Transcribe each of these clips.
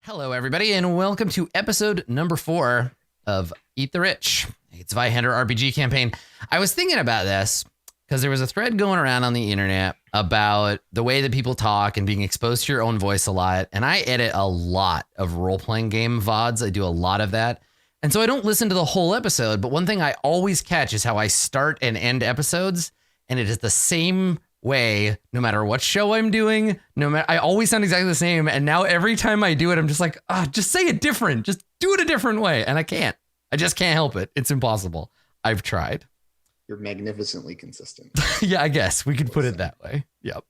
Hello, everybody, and welcome to episode number 4 of Eat the Rich. It's Zweihander RPG campaign. I was thinking about this because there was a thread going around on the internet about the way that people talk and being exposed to your own voice a lot. And I edit a lot of role-playing game VODs. I do a lot of that. And so I don't listen to the whole episode, but one thing I always catch is how I start and end episodes, and it is the same way no matter what show I'm doing. I always sound exactly the same, and now every time I do it I'm just like, just say it different, just do it a different way, and I just can't help it. It's impossible. I've tried. You're magnificently consistent. Yeah, I guess we could put it that way. Yep.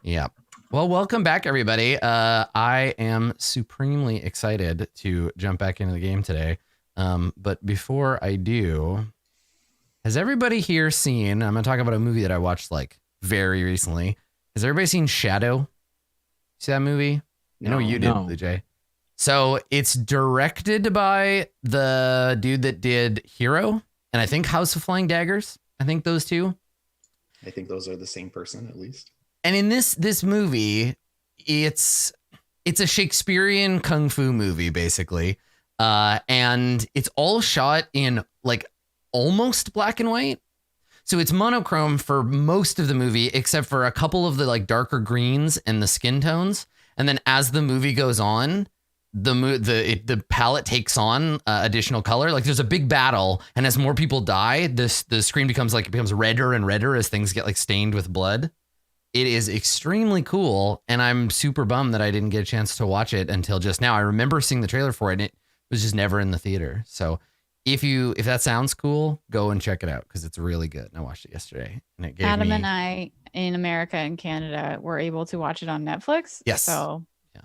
Yep. Well, welcome back, everybody. I am supremely excited to jump back into the game today, but before I do, has everybody here seen, I'm going to talk about a movie that I watched like very recently. Has everybody seen Shadow? See that movie? I know you did, Blue Jay. So it's directed by the dude that did Hero and I think House of Flying Daggers. I think those two. I think those are the same person at least. And in this movie, it's a Shakespearean kung fu movie, basically. And it's all shot in like almost black and white. So it's monochrome for most of the movie, except for a couple of the like darker greens and the skin tones. And then as the movie goes on, the palette takes on additional color. Like there's a big battle, and as more people die, the screen becomes redder and redder as things get like stained with blood. It is extremely cool, and I'm super bummed that I didn't get a chance to watch it until just now. I remember seeing the trailer for it, and it was just never in the theater. So if that sounds cool, go and check it out because it's really good. And I watched it yesterday, and it gave Adam and I in America and Canada were able to watch it on Netflix. Yes. So yeah.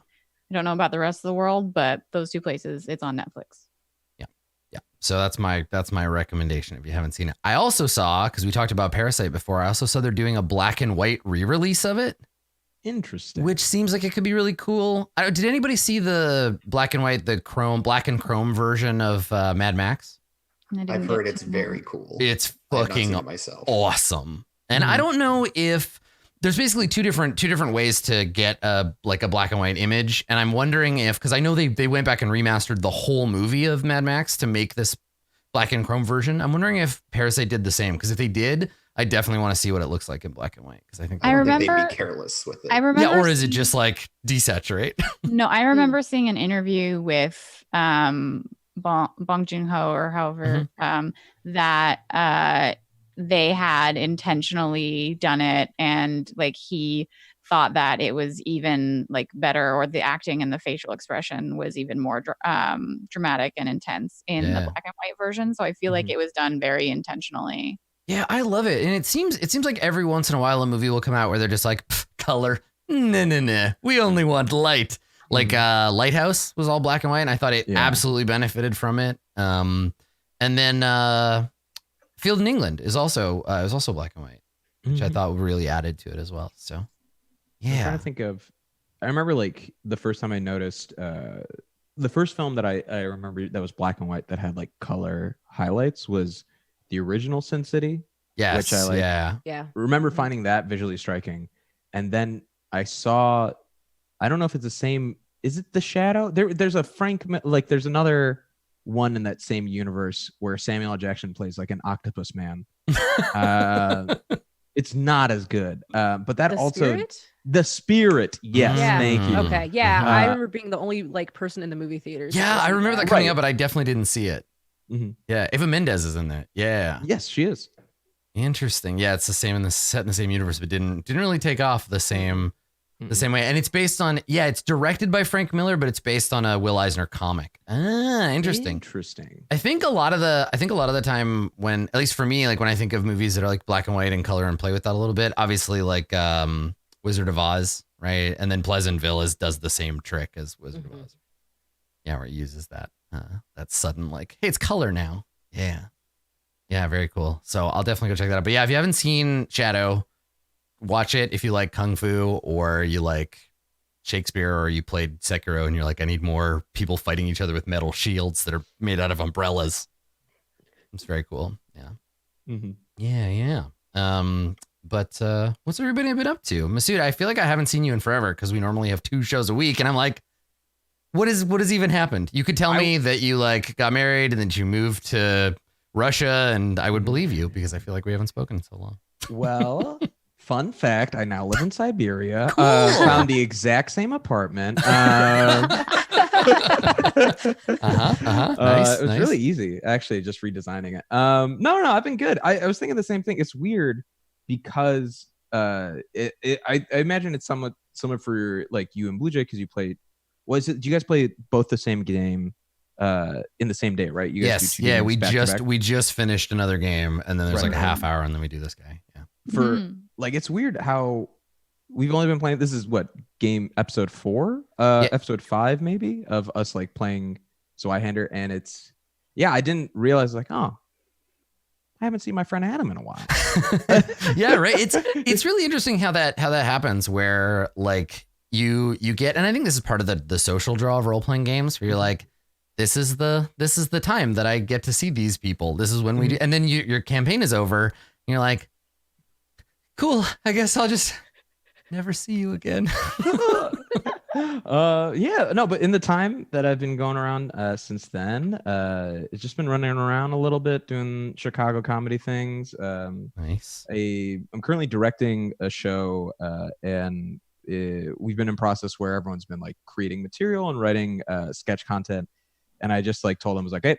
I don't know about the rest of the world, but those two places, it's on Netflix. Yeah. So that's my recommendation if you haven't seen it. I also saw, because we talked about Parasite before, I also saw they're doing a black and white re-release of it. Interesting. Which seems like it could be really cool. Did anybody see the black and white, black and chrome version of Mad Max? I've heard it's very cool. It's fucking awesome. And I don't know if there's basically two different ways to get a black and white image. And I'm wondering if, because I know they went back and remastered the whole movie of Mad Max to make this black and chrome version. I'm wondering if Parasite did the same, because if they did, I definitely want to see what it looks like in black and white, because I think they'd be careless with it. I remember, yeah, or is it just like desaturate? No, I remember seeing an interview with Bong Joon-ho or however that they had intentionally done it, and like he thought that it was even like better, or the acting and the facial expression was even more dramatic and intense in the black and white version. So I feel like it was done very intentionally. Yeah, I love it. And it seems like every once in a while a movie will come out where they're just like, color, nah, we only want light. Like Lighthouse was all black and white, and I thought it absolutely benefited from it. And then Field in England is also black and white, which I thought really added to it as well. So yeah, I'm trying to think of. I remember like the first time I noticed the first film that I remember that was black and white that had like color highlights was the original Sin City. Yes, which I remember finding that visually striking. And then I saw, I don't know if it's the same. Is it The Shadow? There's a there's another one in that same universe where Samuel L. Jackson plays like an octopus man. It's not as good. But that The Spirit. Yes, thank you. Okay, yeah, I remember being the only like person in the movie theaters. Yeah, I remember that coming up, but I definitely didn't see it. Yeah, Eva Mendes is in there. Yeah. Yes, she is. Interesting. Yeah, it's the same set in the same universe, but didn't really take off the same way. And it's based on it's directed by Frank Miller, but it's based on a Will Eisner comic. Interesting. I think a lot of the time when, at least for me, like when I think of movies that are like black and white and color and play with that a little bit, obviously like Wizard of Oz, right? And then Pleasantville does the same trick as Wizard of Oz. Yeah, where it uses that sudden like, hey, it's color now. Yeah, very cool. So I'll definitely go check that out. But yeah, if you haven't seen Shadow, watch it if you like Kung Fu or you like Shakespeare or you played Sekiro and you're like, I need more people fighting each other with metal shields that are made out of umbrellas. It's very cool. Yeah. Yeah. But what's everybody been up to? Masood, I feel like I haven't seen you in forever because we normally have 2 shows a week. And I'm like, What has even happened? You could tell me that you like got married and then you moved to Russia, and I would believe you because I feel like we haven't spoken in so long. Well, fun fact: I now live in Siberia. Cool. Found the exact same apartment. Nice. It was really easy, actually, just redesigning it. No, I've been good. I was thinking the same thing. It's weird because I imagine it's somewhat similar for like you and Blue Jay because you played. Do you guys play both the same game in the same day, right? You guys Yes. do 2 Yeah. games We just finished another game, and then there's like a half hour, and then we do this guy. Yeah. Like it's weird how we've only been playing. This is what game episode 4, episode 5 maybe of us like playing Zweihander, and it's I didn't realize like I haven't seen my friend Adam in a while. Yeah, right. It's really interesting how that happens where like you get, and I think this is part of the social draw of role playing games where you're like, this is the time that I get to see these people. This is when we do, and then your campaign is over. And you're like, cool. I guess I'll just never see you again. But in the time that I've been going around since then, it's just been running around a little bit doing Chicago comedy things. Nice. I'm currently directing a show, and we've been in process where everyone's been like creating material and writing sketch content, and I just like told them, I was like, hey,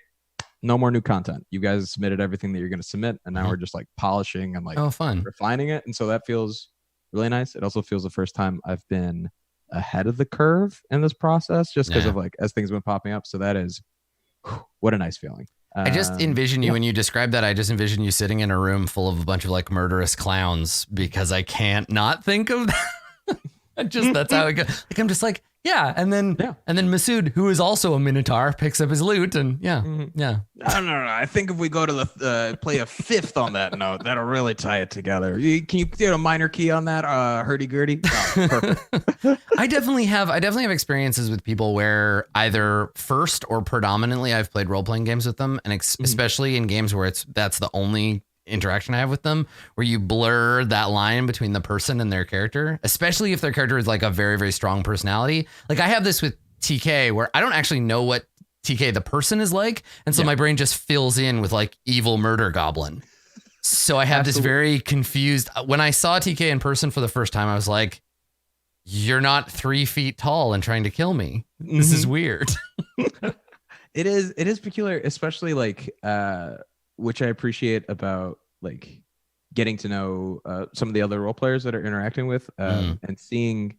no more new content. You guys submitted everything that you're going to submit, and now we're just like polishing and like fun. refining it, and so that feels really nice. It also feels the first time I've been ahead of the curve in this process, just because of like as things have been popping up. So that is what a nice feling. I just envision you when you describe that. I just envision you sitting in a room full of a bunch of like murderous clowns because I can't not think of that. That's how it goes. Like I'm just like, and then Masood, who is also a Minotaur, picks up his loot and No. I think if we go to the play a fifth on that note, that'll really tie it together. Can you get a minor key on that? Hurdy-gurdy. Oh, perfect. I definitely have experiences with people where either first or predominantly I've played role playing games with them, and especially in games where that's the only interaction I have with them, where you blur that line between the person and their character, especially if their character is like a very, very strong personality. Like I have this with TK where I don't actually know what TK the person is like, and so my brain just fills in with like evil murder goblin. So I have this very confused. When I saw TK in person for the first time, I was like, you're not 3 feet tall and trying to kill me. This is weird. It is peculiar, especially like which I appreciate about like getting to know some of the other role players that are interacting with and seeing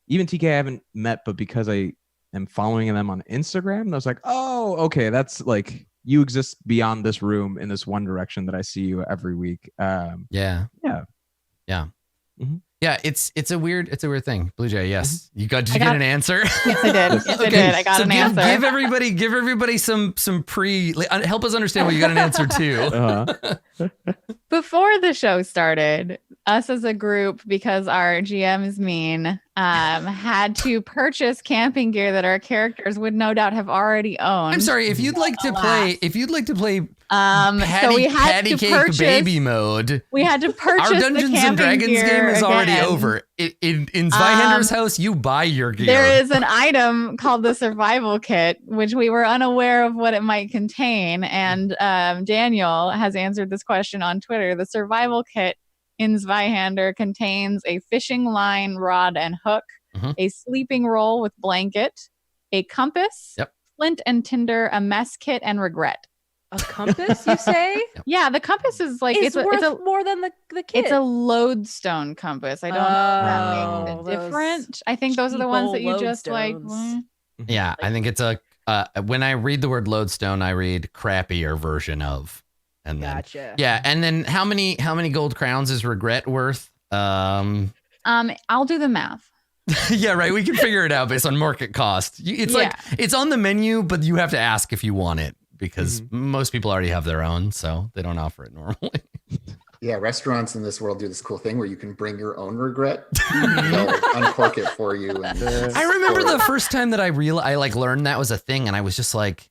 even TK I haven't met, but because I am following them on Instagram, I was like, oh, okay, that's like you exist beyond this room in this one direction that I see you every week. Yeah. Yeah, it's a weird thing. Blue Jay, yes. Did you get an answer? Yes, I did. Yes, I did. I got an answer. Give everybody some help us understand what you got an answer to. Before the show started, us as a group, because our GM is mean, had to purchase camping gear that our characters would no doubt have already owned. I'm sorry, if you'd like to play so we had patty to cake purchase baby mode. We had to purchase our Dungeons the and Dragons gear game is already again. over. In Zweihander's house, you buy your gear. There is an item called the survival kit, which we were unaware of what it might contain. And Daniel has answered this question on Twitter. The survival kit in Zweihander contains a fishing line, rod, and hook, a sleeping roll with blanket, a compass, flint and tinder, a mess kit, and regret. A compass, you say? Yeah, the compass is like it's worth more than the kit. It's a lodestone compass. I don't know if that makes it different. I think those are the ones that you just like. Yeah, I think it's a. When I read the word lodestone, I read crappier version of. And then, gotcha. Yeah, and then how many gold crowns is regret worth? I'll do the math. Yeah, right. We can figure it out based on market cost. It's like it's on the menu, but you have to ask if you want it. Because most people already have their own, so they don't offer it normally. Yeah, restaurants in this world do this cool thing where you can bring your own regret. They'll uncork it for you. And I remember the first time that I learned that was a thing, and I was just like,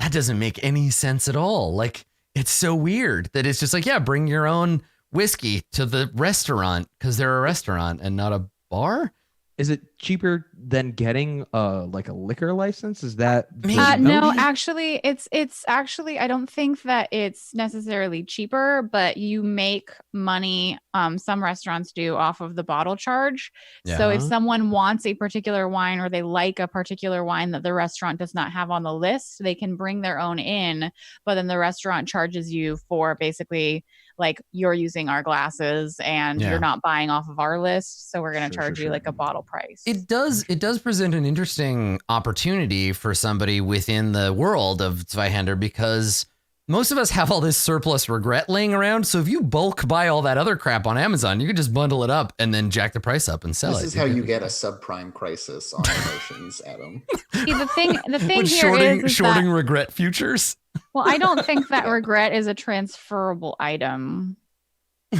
that doesn't make any sense at all. Like, it's so weird that it's just like, yeah, bring your own whiskey to the restaurant because they're a restaurant and not a bar. Is it cheaper than getting like a liquor license? Is that the No, notion? actually, it's actually I don't think that it's necessarily cheaper, but you make money. Some restaurants do off of the bottle charge. So if Yeah. someone wants a particular wine or they like a particular wine that the restaurant does not have on the list, they can bring their own in, but then the restaurant charges you for basically like you're using our glasses and Yeah. you're not buying off of our list, so we're going to Sure, charge sure, you sure. like a bottle price. It does present an interesting opportunity for somebody within the world of Zweihander because most of us have all this surplus regret laying around. So if you bulk buy all that other crap on Amazon, you can just bundle it up and then jack the price up and sell This it. is how you get a subprime crisis on emotions, Adam. See, the thing With here shorting is that, regret futures. well, I don't think that regret is a transferable item.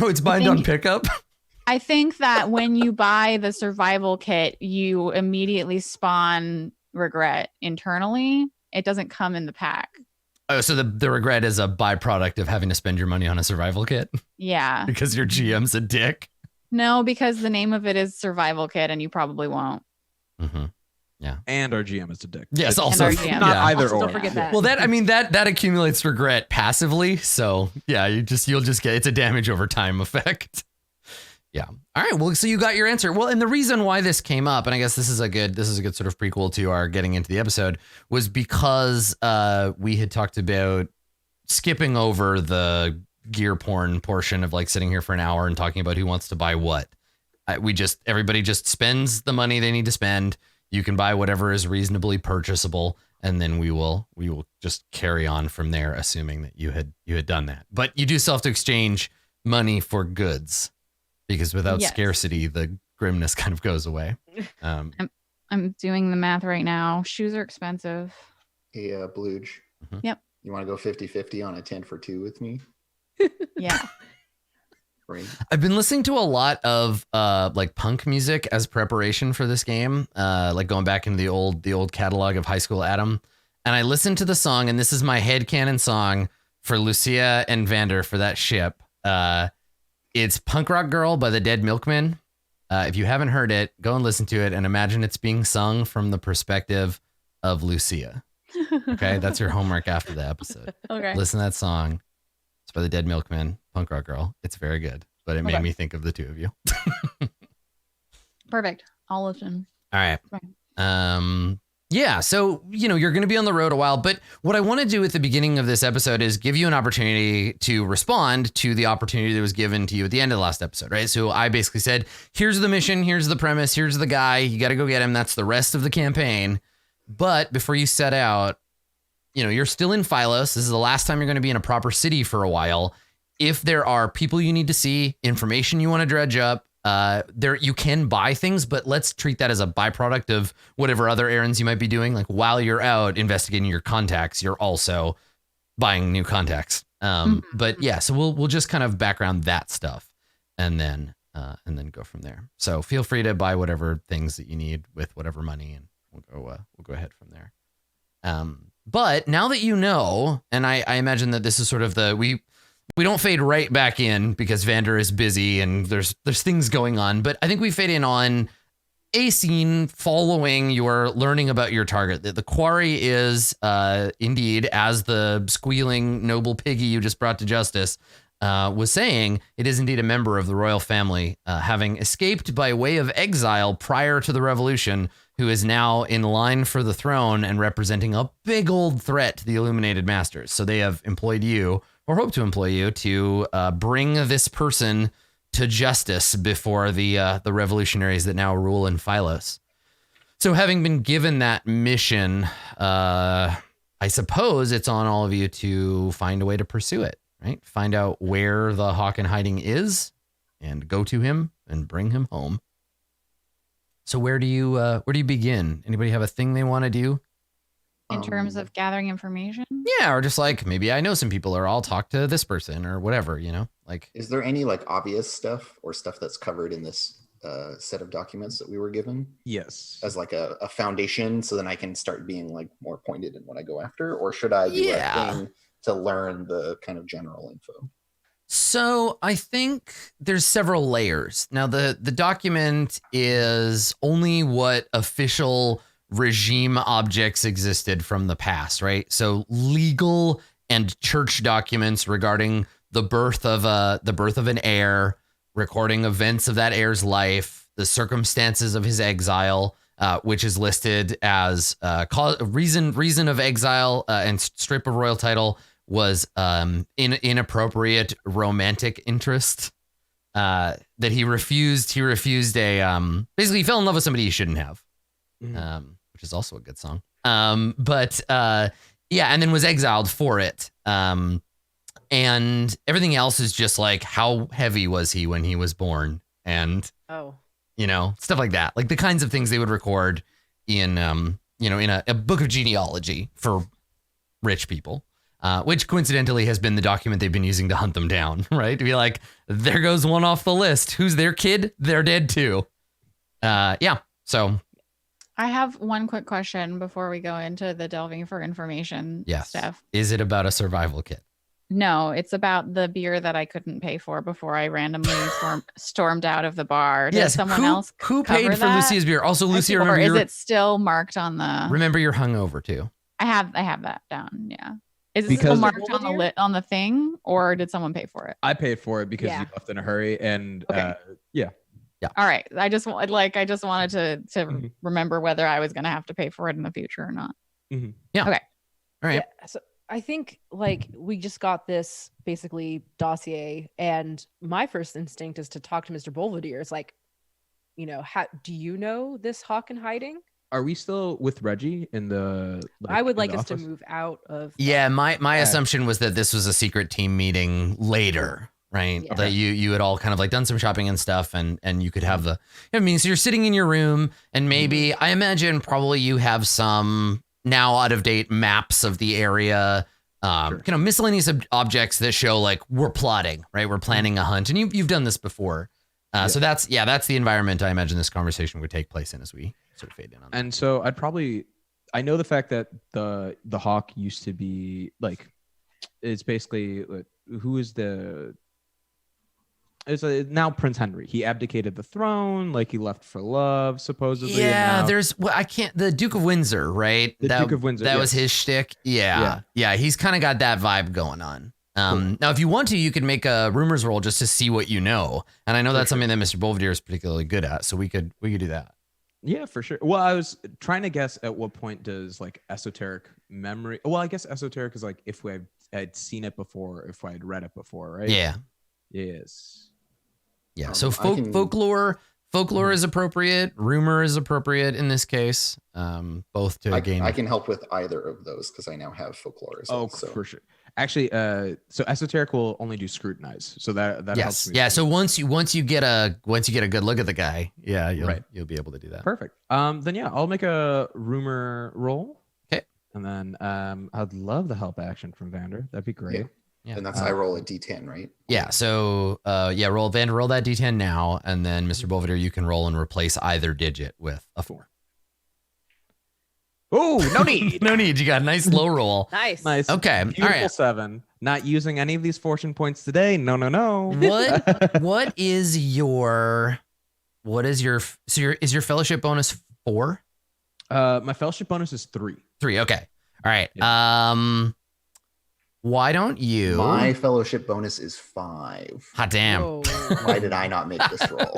Oh, it's bind on think- pickup. I think that when you buy the survival kit, you immediately spawn regret internally. It doesn't come in the pack. Oh, so the regret is a byproduct of having to spend your money on a survival kit Yeah. because your GM's a dick. No, because the name of it is survival kit and you probably won't. Mm-hmm. And our GM is a dick. Yes, It's also. our GM. not Yeah. either Also, or. don't forget that. Well, that accumulates regret passively. So yeah, you'll just get, it's a damage over time effect. Yeah. All right. Well, so you got your answer. Well, and the reason why this came up, and I guess this is a good sort of prequel to our getting into the episode, was because we had talked about skipping over the gear porn portion of like sitting here for an hour and talking about who wants to buy what. Everybody just spends the money they need to spend. You can buy whatever is reasonably purchasable, and then we will just carry on from there, assuming that you had done that. But you do still have to exchange money for goods, because without Yes. scarcity, the grimness kind of goes away. I'm doing the math right now. Shoes are expensive. Hey, Bluge. Mhm. Yep. You want to go 50-50 on a 10 for 2 with me? Yeah. Right. I've been listening to a lot of like punk music as preparation for this game, like going back into the old catalog of High School Adam, and I listened to the song, and this is my headcanon song for Lucia and Vander for that ship. It's Punk Rock Girl by the Dead Milkmen. If you haven't heard it, go and listen to it and imagine it's being sung from the perspective of Lucia. Okay, that's your homework after the episode. Okay. Listen to that song. It's by the Dead Milkmen, Punk Rock Girl. It's very good, but it made Okay. me think of the two of you. Perfect. I'll listen. All right. Right. Yeah. So, you're going to be on the road a while, but what I want to do at the beginning of this episode is give you an opportunity to respond to the opportunity that was given to you at the end of the last episode, right? So I basically said, here's the mission, here's the premise, here's the guy, you got to go get him. That's the rest of the campaign. But before you set out, you're still in Philos. This is the last time you're going to be in a proper city for a while. If there are people you need to see, information you want to dredge up, you can buy things, but let's treat that as a byproduct of whatever other errands you might be doing. Like while you're out investigating your contacts, you're also buying new contacts. But yeah, so we'll just kind of background that stuff and then go from there. So feel free to buy whatever things that you need with whatever money, and we'll go ahead from there. But now that you know, and I imagine that this is sort of we don't fade right back in because Vander is busy and there's things going on, but I think we fade in on a scene following your learning about your target. The quarry is indeed, as the squealing noble piggy you just brought to justice was saying, it is indeed a member of the royal family, having escaped by way of exile prior to the revolution, who is now in line for the throne and representing a big old threat to the Illuminated Masters. So they have employed you, or hope to employ you, to bring this person to justice before the revolutionaries that now rule in Philos. So having been given that mission, I suppose it's on all of you to find a way to pursue it, right? Find out where the hawk in hiding is and go to him and bring him home. So where do you begin? Anybody have a thing they want to do? In terms of gathering information? Yeah, or just like, maybe I know some people, or I'll talk to this person, or whatever, like. Is there any like obvious stuff or stuff that's covered in this set of documents that we were given Yes. as like a foundation, so then I can start being like more pointed in what I go after? Or should I do a thing to learn the kind of general info? So I think there's several layers. Now the document is only what official regime objects existed from the past, right? So legal and church documents regarding the birth of an heir, recording events of that heir's life, the circumstances of his exile, which is listed as reason of exile and strip of royal title was inappropriate romantic interest that he refused. He refused basically he fell in love with somebody he shouldn't have, which is also a good song. But and then was exiled for it. And everything else is just like, how heavy was he when he was born? And, stuff like that. Like the kinds of things they would record in, in a book of genealogy for rich people. Which coincidentally has been the document they've been using to hunt them down, right? To be like, there goes one off the list. Who's their kid? They're dead too. So. I have one quick question before we go into the delving for information stuff. Is it about a survival kit? No, it's about the beer that I couldn't pay for before I randomly stormed out of the bar. Did someone else who paid for that? Lucia's beer? Also, Lucia, remember, or is it still marked on the? Remember, you're hungover too. I have that down. Yeah. Is it still marked on the thing, or did someone pay for it? I paid for it because you left in a hurry, and Yeah. All right. I just wanted to remember whether I was going to have to pay for it in the future or not. Mm-hmm. Yeah. Okay. All right. Yeah, so I think we just got this basically dossier, and my first instinct is to talk to Mr. Belvedere. It's like, do you know this hawk in hiding? Are we still with Reggie in the? I would like us office? to move out of. Yeah, my assumption was that this was a secret team meeting later, right? Yeah. That you had all kind of like done some shopping and stuff, and you could have so you're sitting in your room, and maybe I imagine probably you have some now out of date maps of the area, miscellaneous objects that show like we're plotting, right? We're planning a hunt, and you've done this before. So that's the environment I imagine this conversation would take place in as we sort of fade in on that. And so I know the fact that the hawk used to be like, it's basically now Prince Henry. He abdicated the throne, like he left for love, supposedly. Yeah, the Duke of Windsor, right? Duke of Windsor. That was his shtick. Yeah. He's kind of got that vibe going on. Now, if you want to, you could make a rumors roll just to see what you know. And I know that's something that Mr. Belvedere is particularly good at, so we could do that. Yeah, for sure. Well, I was trying to guess at what point does like esoteric memory. Well, I guess esoteric is like if I had seen it before, if I had read it before, right? Yeah. Yes. Yeah. So folklore is appropriate. Rumor is appropriate in this case. Both to gain. I can help with either of those because I now have folklore as well. For sure. Actually, so esoteric will only do scrutinize, so that helps me. Yeah. So once you get a good look at the guy, you'll be able to do that. Perfect. Then I'll make a rumor roll. Okay. And then I'd love the help action from Vander. That'd be great. Yeah. And that's I roll a D10, right? Yeah. So roll that D10 now, and then Mr. Belvedere, you can roll and replace either digit with a 4. Oh, no need. No need. You got a nice low roll. Nice. Okay. Beautiful. All right. 7. Not using any of these fortune points today. No. What is your fellowship bonus 4? My fellowship bonus is 3. 3. Okay. All right. Yeah. Why don't you? My fellowship bonus is 5. Hot damn. Whoa. Why did I not make this roll?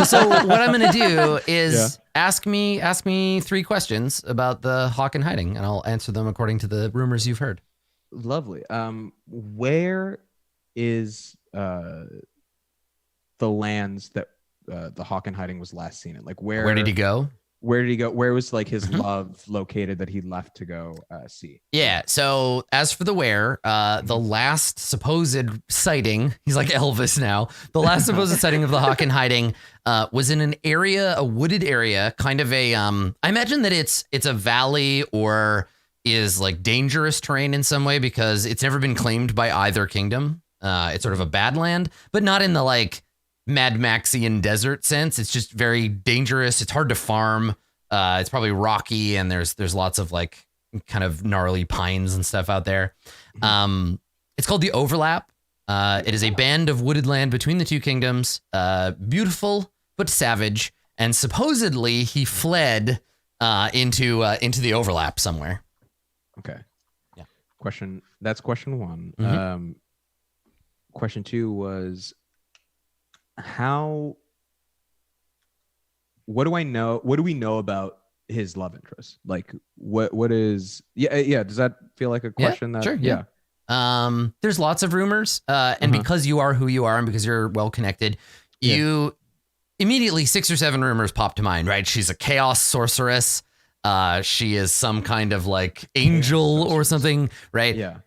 So what I'm going to do is ask me 3 questions about the hawk in hiding, and I'll answer them according to the rumors you've heard. Lovely. Where is the lands that the hawk in hiding was last seen in? Like where did he go? Where did he go? Where was like his love located that he left to go see? Yeah. So as for the where, the last supposed sighting, he's like Elvis now. The last supposed sighting of the hawk in hiding was in a wooded area, kind of a. I imagine that it's a valley or is like dangerous terrain in some way because it's never been claimed by either kingdom. It's sort of a badland, but not in the like Mad Maxian desert sense. It's just very dangerous. It's hard to farm. It's probably rocky, and there's lots of like kind of gnarly pines and stuff out there. It's called the Overlap. It is a band of wooded land between the two kingdoms, beautiful but savage, and supposedly he fled into the overlap somewhere. Okay. Yeah. That's question one. Mhm. Question two was what do we know about his love interest? Like what is does that feel like a question that sure, yeah. There's lots of rumors, and because you are who you are and because you're well connected, you immediately 6 or 7 rumors pop to mind, right? She's a chaos sorceress. She is some kind of like angel or something, right? Yeah.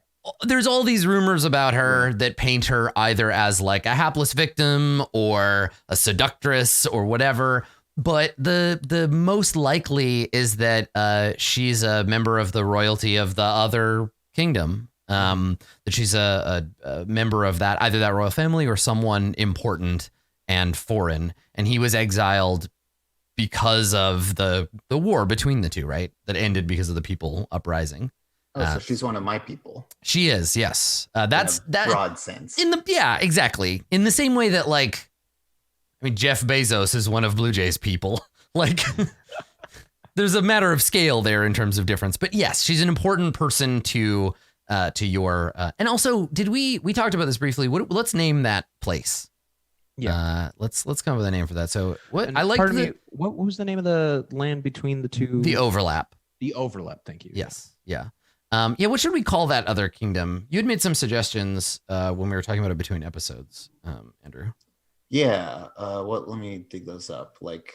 There's all these rumors about her that paint her either as like a hapless victim or a seductress or whatever. But the most likely is that she's a member of the royalty of the other kingdom. That she's a member of that, either that royal family or someone important and foreign. And he was exiled because of the war between the two, right? That ended because of the people uprising. Oh, so she's one of my people. She is, yes. That's In a that broad sense. exactly. In the same way that like, I mean, Jeff Bezos is one of Blue Jay's people. Like, there's a matter of scale there in terms of difference. But yes, she's an important person to your. And also, did we talked about this briefly? Let's name that place. Yeah. Let's come up with a name for that. So what And I like what was the name of the land between the two? the overlap. The overlap. Thank you. Yes. Yeah. What should we call that other kingdom? You had made some suggestions when we were talking about it between episodes, Andrew. Yeah. Let me dig those up. Like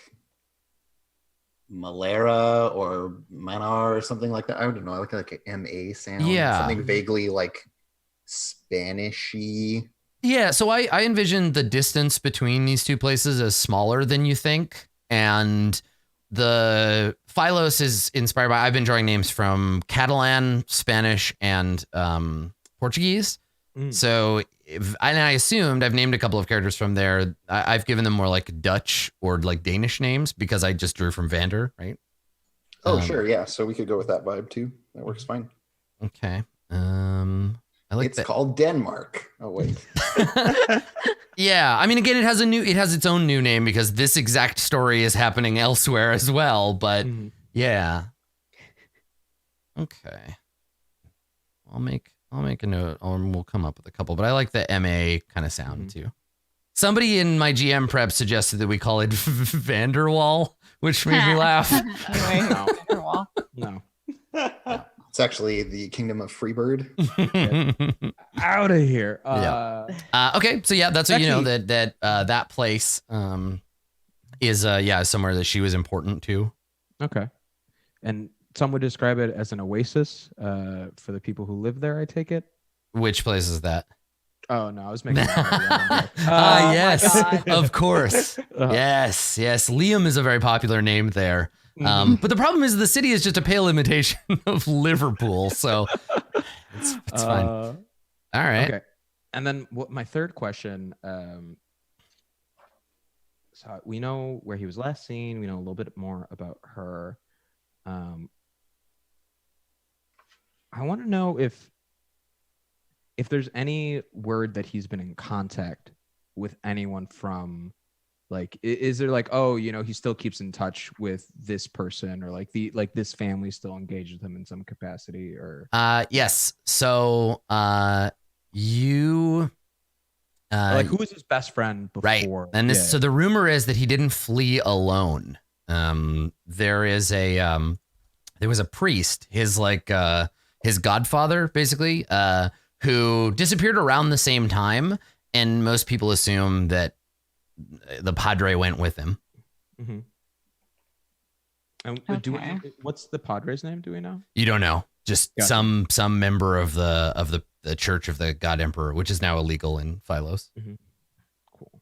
Malera or Manar or something like that. I don't know. I like a MA sound. Yeah. Something vaguely like Spanishy. Yeah. So I envision the distance between these two places as smaller than you think. And the Philos is inspired by, I've been drawing names from Catalan, Spanish, and Portuguese. So I assumed I've named a couple of characters from there. I've given them more like Dutch or like Danish names because I just drew from Vander, right? Oh, sure. Yeah. So we could go with that vibe too. That works fine. Okay. I like it's that. called Denmark. Oh, wait. Yeah. I mean, again, it has its own new name because this exact story is happening elsewhere as well. But yeah. Okay. I'll make a note, or we'll come up with a couple. But I like the MA kind of sound too. Somebody in my GM prep suggested that we call it Vanderwall, which made me laugh. Anyway, Vanderwall. No. It's actually the Kingdom of Freebird. Out of here. Okay, so yeah, that's what you know that place is somewhere that she was important to. Okay. And some would describe it as an oasis for the people who live there, I take it. Which place is that? Oh, no, I was making yes, of course. Yes. Liam is a very popular name there. But the problem is the city is just a pale imitation of Liverpool. So it's fine. All right. Okay. And then my third question, so we know where he was last seen. We know a little bit more about her. I want to know if there's any word that he's been in contact with anyone from, like, is there like, oh, you know, he still keeps in touch with this person, or like this family still engages with him in some capacity, or yes. So you like, who was his best friend before? Right. And this, so the rumor is that he didn't flee alone. There was a priest, his godfather, basically, who disappeared around the same time, and most people assume that the padre went with him. Mm-hmm. And what's the padre's name? Do we know? You don't know. Just Gotcha. some member of the Church of the God Emperor, which is now illegal in Philos. Mm-hmm. Cool.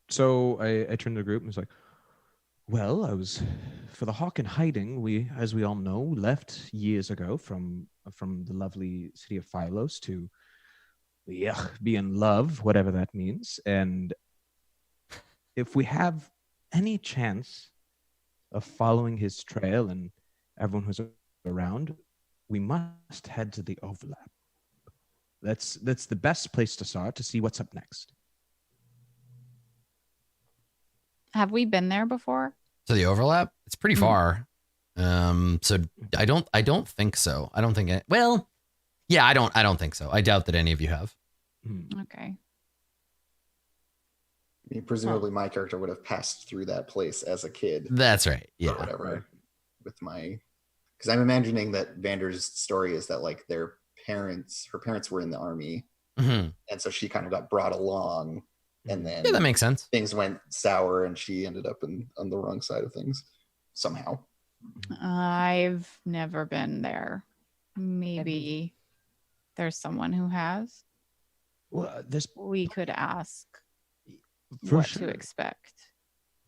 So I turned to the group and was like, well, I was for the hawk in hiding. We, as we all know, left years ago from the lovely city of Philos to be in love, whatever that means. And if we have any chance of following his trail and everyone who's around, we must head to the overlap. That's the best place to start to see what's up next. Have we been there before? So the overlap, it's pretty far. So I don't think so. I don't think it, well, yeah, I don't think so. I doubt that any of you have. Okay. I mean, presumably my character would have passed through that place as a kid. That's right. Or Yeah. whatever. Right. With my, because I'm imagining that Vander's story is that like her parents were in the army, Mhm. and so she kind of got brought along, and then Yeah, that makes sense. things went sour, and she ended up on the wrong side of things somehow. I've never been there. Maybe there's someone who has. Well, this We could ask for what sure. to expect.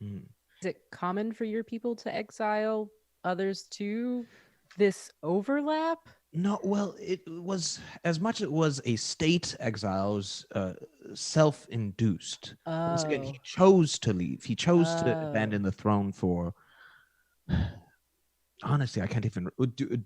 Mm. Is it common for your people to exile others to this overlap? No, well, it was as much it was a state exile, it was self-induced. Once again, he chose to leave. He chose to abandon the throne for. Honestly, I can't even.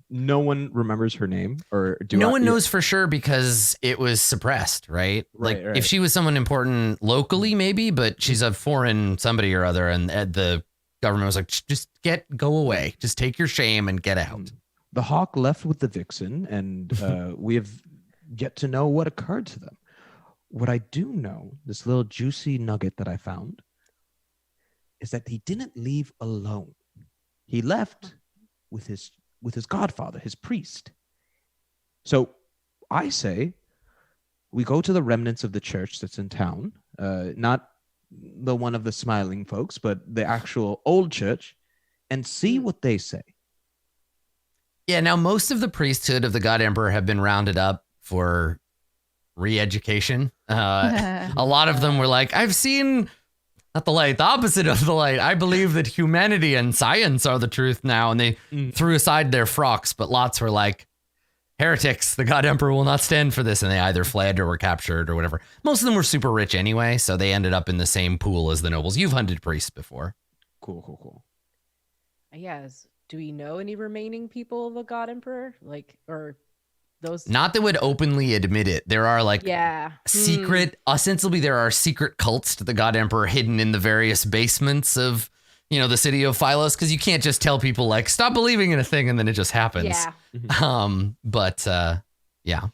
No one remembers her name, or No one knows for sure because it was suppressed, right? Like Right. if she was someone important locally, maybe, but she's a foreign somebody or other, and the government was like, just go away, just take your shame and get out. The hawk left with the vixen, and we have yet to know what occurred to them. What I do know, this little juicy nugget that I found, is that he didn't leave alone. He left with his godfather, his priest. So I say we go to the remnants of the church that's in town, not the one of the smiling folks, but the actual old church, and see what they say. Yeah, now most of the priesthood of the God Emperor have been rounded up for re-education. A lot of them were like, I've seen not the light, the opposite of the light. I believe that humanity and science are the truth now. And they threw aside their frocks, but lots were like, heretics, the God Emperor will not stand for this. And they either fled or were captured or whatever. Most of them were super rich anyway, so they ended up in the same pool as the nobles. You've hunted priests before. Cool. Yes. Do we know any remaining people of the God Emperor? Like, or those? Not that would openly admit it. There are like secret, ostensibly there are secret cults to the God Emperor hidden in the various basements of, the city of Philos, because you can't just tell people like, stop believing in a thing and then it just happens. Yeah. But yeah,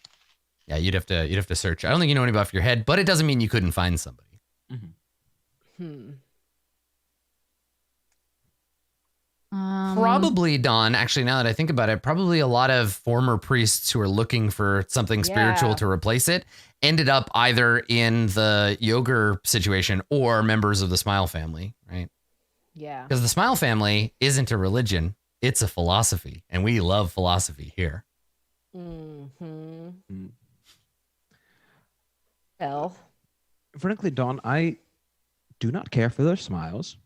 you'd have to search. I don't think you know anybody off your head, but it doesn't mean you couldn't find somebody. Probably, Dawn, actually, now that I think about it, probably a lot of former priests who are looking for something spiritual to replace it ended up either in the Yogur situation or members of the Smile family, right? Yeah. Because the Smile family isn't a religion, it's a philosophy, and we love philosophy here. Well, frankly, Dawn, I do not care for their smiles.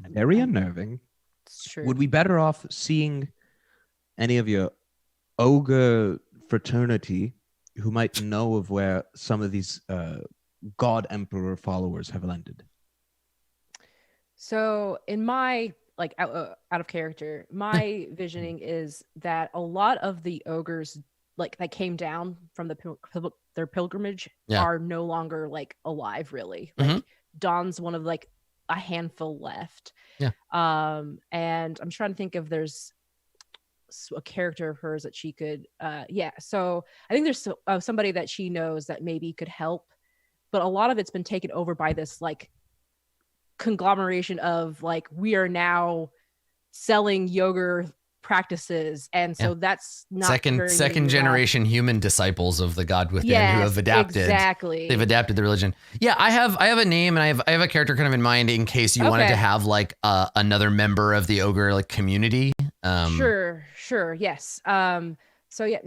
Very unnerving. it's true. Would we better off seeing any of your ogre fraternity who might know of where some of these God Emperor followers have landed? So in my out of character, my visioning is that a lot of the ogres that came down from their pilgrimage are no longer alive, really. Dawn's one of a handful left. And I'm trying to think if there's a character of hers that she could so I think there's somebody that she knows that maybe could help, but a lot of it's been taken over by this conglomeration of we are now selling yoga practices, and so that's not second generation human disciple of the God within who have adapted. Exactly, they've adapted the religion. I have a name and I have a character kind of in mind in case you wanted to have another member of the ogre community. Sure, yes. So yeah,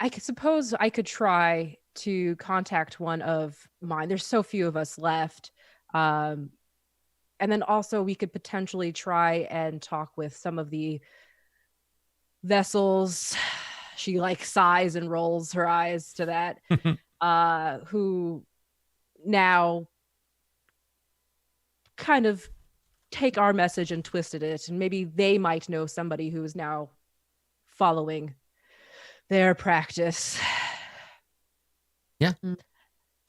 I suppose I could try to contact one of mine. There's so few of us left. And then also we could potentially try and talk with some of the vessels. She sighs and rolls her eyes to that, who now kind of take our message and twisted it. And maybe they might know somebody who is now following their practice.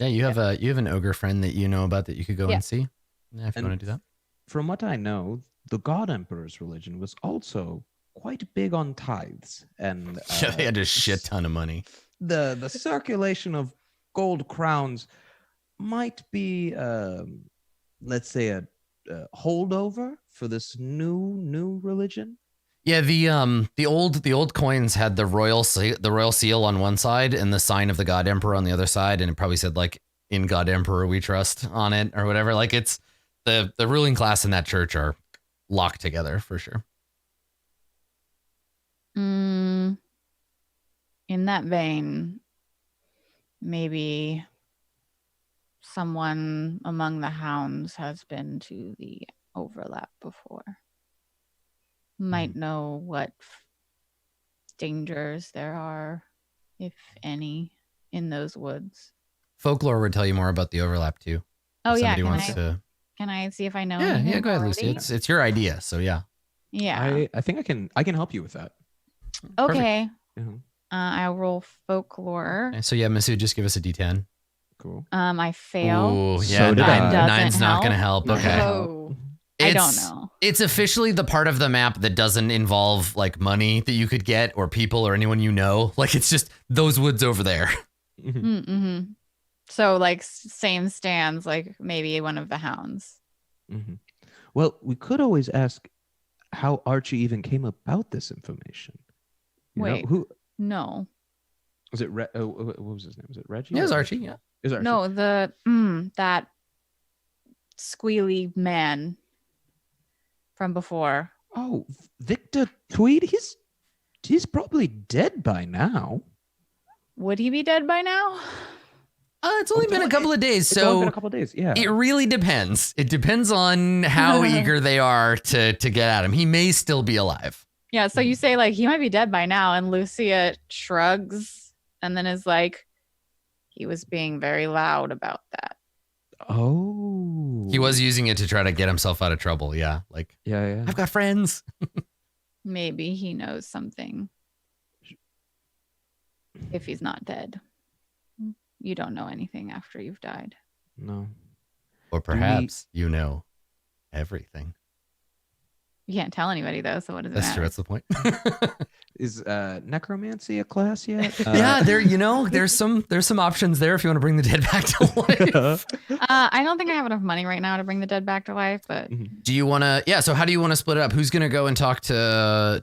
Yeah, you have an ogre friend that you know about that you could go Yeah. and see. Yeah, if you And want to do that. From what I know, the God Emperor's religion was also quite big on tithes, and Yeah, they had a shit ton of money. the circulation of gold crowns might be, let's say, a holdover for this new religion. Yeah, the old coins had the royal seal on one side and the sign of the God Emperor on the other side, and it probably said like "In God Emperor We Trust" on it or whatever. Like it's the ruling class in that church are locked together for sure. In that vein, maybe someone among the hounds has been to the overlap before. Might know what dangers there are, if any, in those woods. Folklore would tell you more about the overlap too. Oh If yeah, somebody can I see if I know? Yeah, anything go ahead, already? Lucy. It's your idea, so yeah. Yeah. I think I can help you with that. Okay. Mhm. I'll roll folklore. Okay, so yeah, Masood, just give us a D10. Cool. I fail. Ooh, So yeah, did I. nine's not gonna help. Not Okay. gonna Oh, I don't know. It's officially the part of the map that doesn't involve like money that you could get or people or anyone you know. Like it's just those woods over there. Mm-hmm. So like same stands, like maybe one of the hounds. Mhm. Well, we could always ask how Archie even came about this information. You know, Wait. who No, was it? What was his name? Was it Reggie? Yeah, it was or Archie. Yeah. It was Archie. no, that squealy man from before. Oh, Victor Tweed. He's probably dead by now. Would he be dead by now? It's only been a couple of days, It's only been so a couple days. Yeah. it really depends. It depends on how eager they are to get at him. He may still be alive. Yeah, so you say like he might be dead by now, and Lucia shrugs and then is like, he was being very loud about that. Oh. He was using it to try to get himself out of trouble. Yeah, like Yeah. I've got friends. Maybe he knows something. If he's not dead. You don't know anything after you've died. No. Or perhaps you know everything. You can't tell anybody though, so what does it That's matter? true. That's the point. Is necromancy a class yet? Yeah, there's some options there if you want to bring the dead back to life. I don't think I have enough money right now to bring the dead back to life, but Do you want to? Yeah. So how do you want to split it up? Who's gonna go and talk to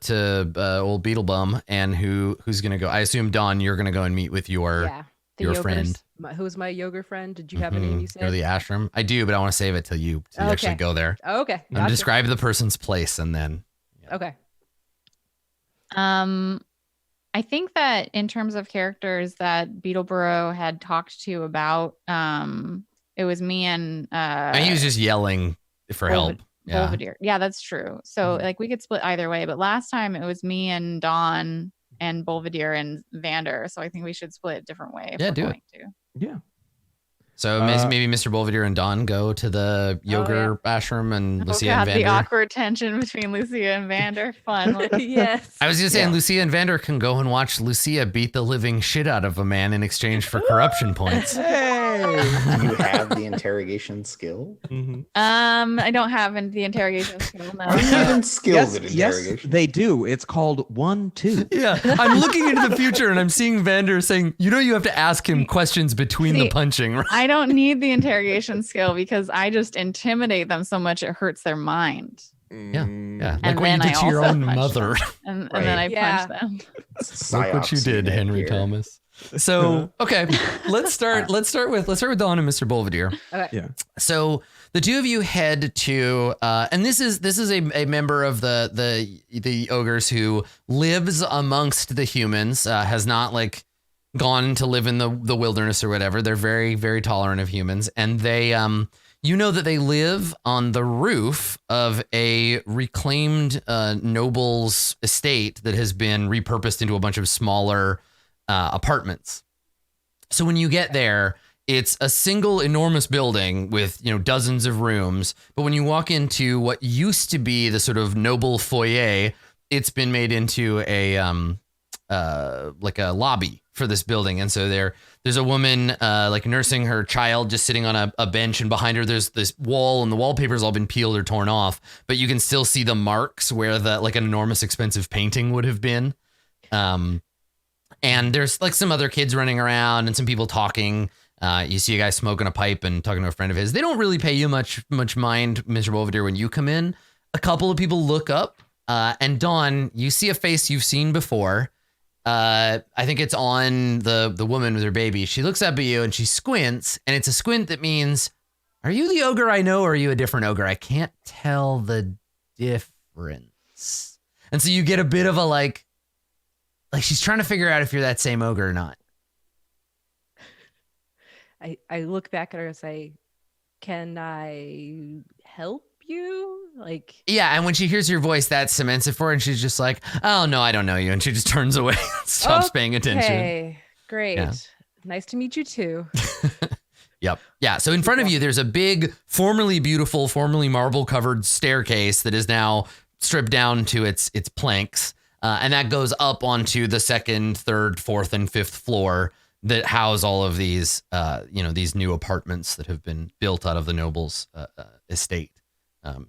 old Beetlebum, and who's gonna go? I assume Dawn, you're gonna go and meet with your the your friend. Who's my yoga friend? Did you have a name you said? Or the ashram. I do, but I want to save it till you actually Okay. go there. Oh, okay. I'm Gotcha. describe the person's place and then. Okay. I think that in terms of characters that Beetleborough had talked to about, it was me and And he was just yelling for help. Yeah. Belvedere. Yeah, that's true. So Mhm. like we could split either way, but last time it was me and Dawn and Belvedere and Vander. So I think we should split a different way. Yeah, do it. going to. Yeah. So maybe Mr. Belvedere and Don go to the yoga ashram and Lucia God, and the Vander. awkward tension between Lucia and Vander. Fun. Yes. I was just saying, Lucia and Vander can go and watch Lucia beat the living shit out of a man in exchange for corruption points. Do you have the interrogation skill? Mm-hmm. I don't have the interrogation skill. Are you No. even skilled at Yes, interrogation? they do. It's called 1-2. Yeah, I'm looking into the future and I'm seeing Vander saying, you have to ask him questions between the See, punching. Right? I don't need the interrogation skill because I just intimidate them so much it hurts their mind. Yeah, like And what you then did I to your also own punch mother. And then I Yeah. punch them. Look what you did, Henry Thomas. So okay, let's start with Dawn and Mr. Belvedere. Okay. Yeah. So the two of you head to, and this is a member of the ogres who lives amongst the humans, has not like gone to live in the wilderness or whatever. They're very, very tolerant of humans, and they that they live on the roof of a reclaimed noble's estate that has been repurposed into a bunch of smaller apartments. So when you get there, it's a single enormous building with, dozens of rooms. But when you walk into what used to be the sort of noble foyer, it's been made into a like a lobby for this building, and so there's a woman like nursing her child just sitting on a bench, and behind her there's this wall, and the wallpaper's all been peeled or torn off, but you can still see the marks where the like an enormous expensive painting would have been. And there's like some other kids running around and some people talking. You see a guy smoking a pipe and talking to a friend of his. They don't really pay you much mind, Mr. Belvedere, when you come in. A couple of people look up, and Dawn, you see a face you've seen before. I think it's on the woman with her baby. She looks up at you and she squints, and it's a squint that means, are you the ogre I know, or are you a different ogre? I can't tell the difference. And so you get a bit of a like she's trying to figure out if you're that same ogre or not. I look back at her and say, can I help you? Like, yeah, and when she hears your voice, that cements it for her, and she's just like, oh no, I don't know you, and she just turns away, stops paying attention. Okay, great. Yeah. Nice to meet you too. Yep. Yeah. So in front of you, there's a big, formerly beautiful, formerly marble covered staircase that is now stripped down to its planks. And that goes up onto the second, third, fourth, and fifth floor that house all of these, these new apartments that have been built out of the noble's estate.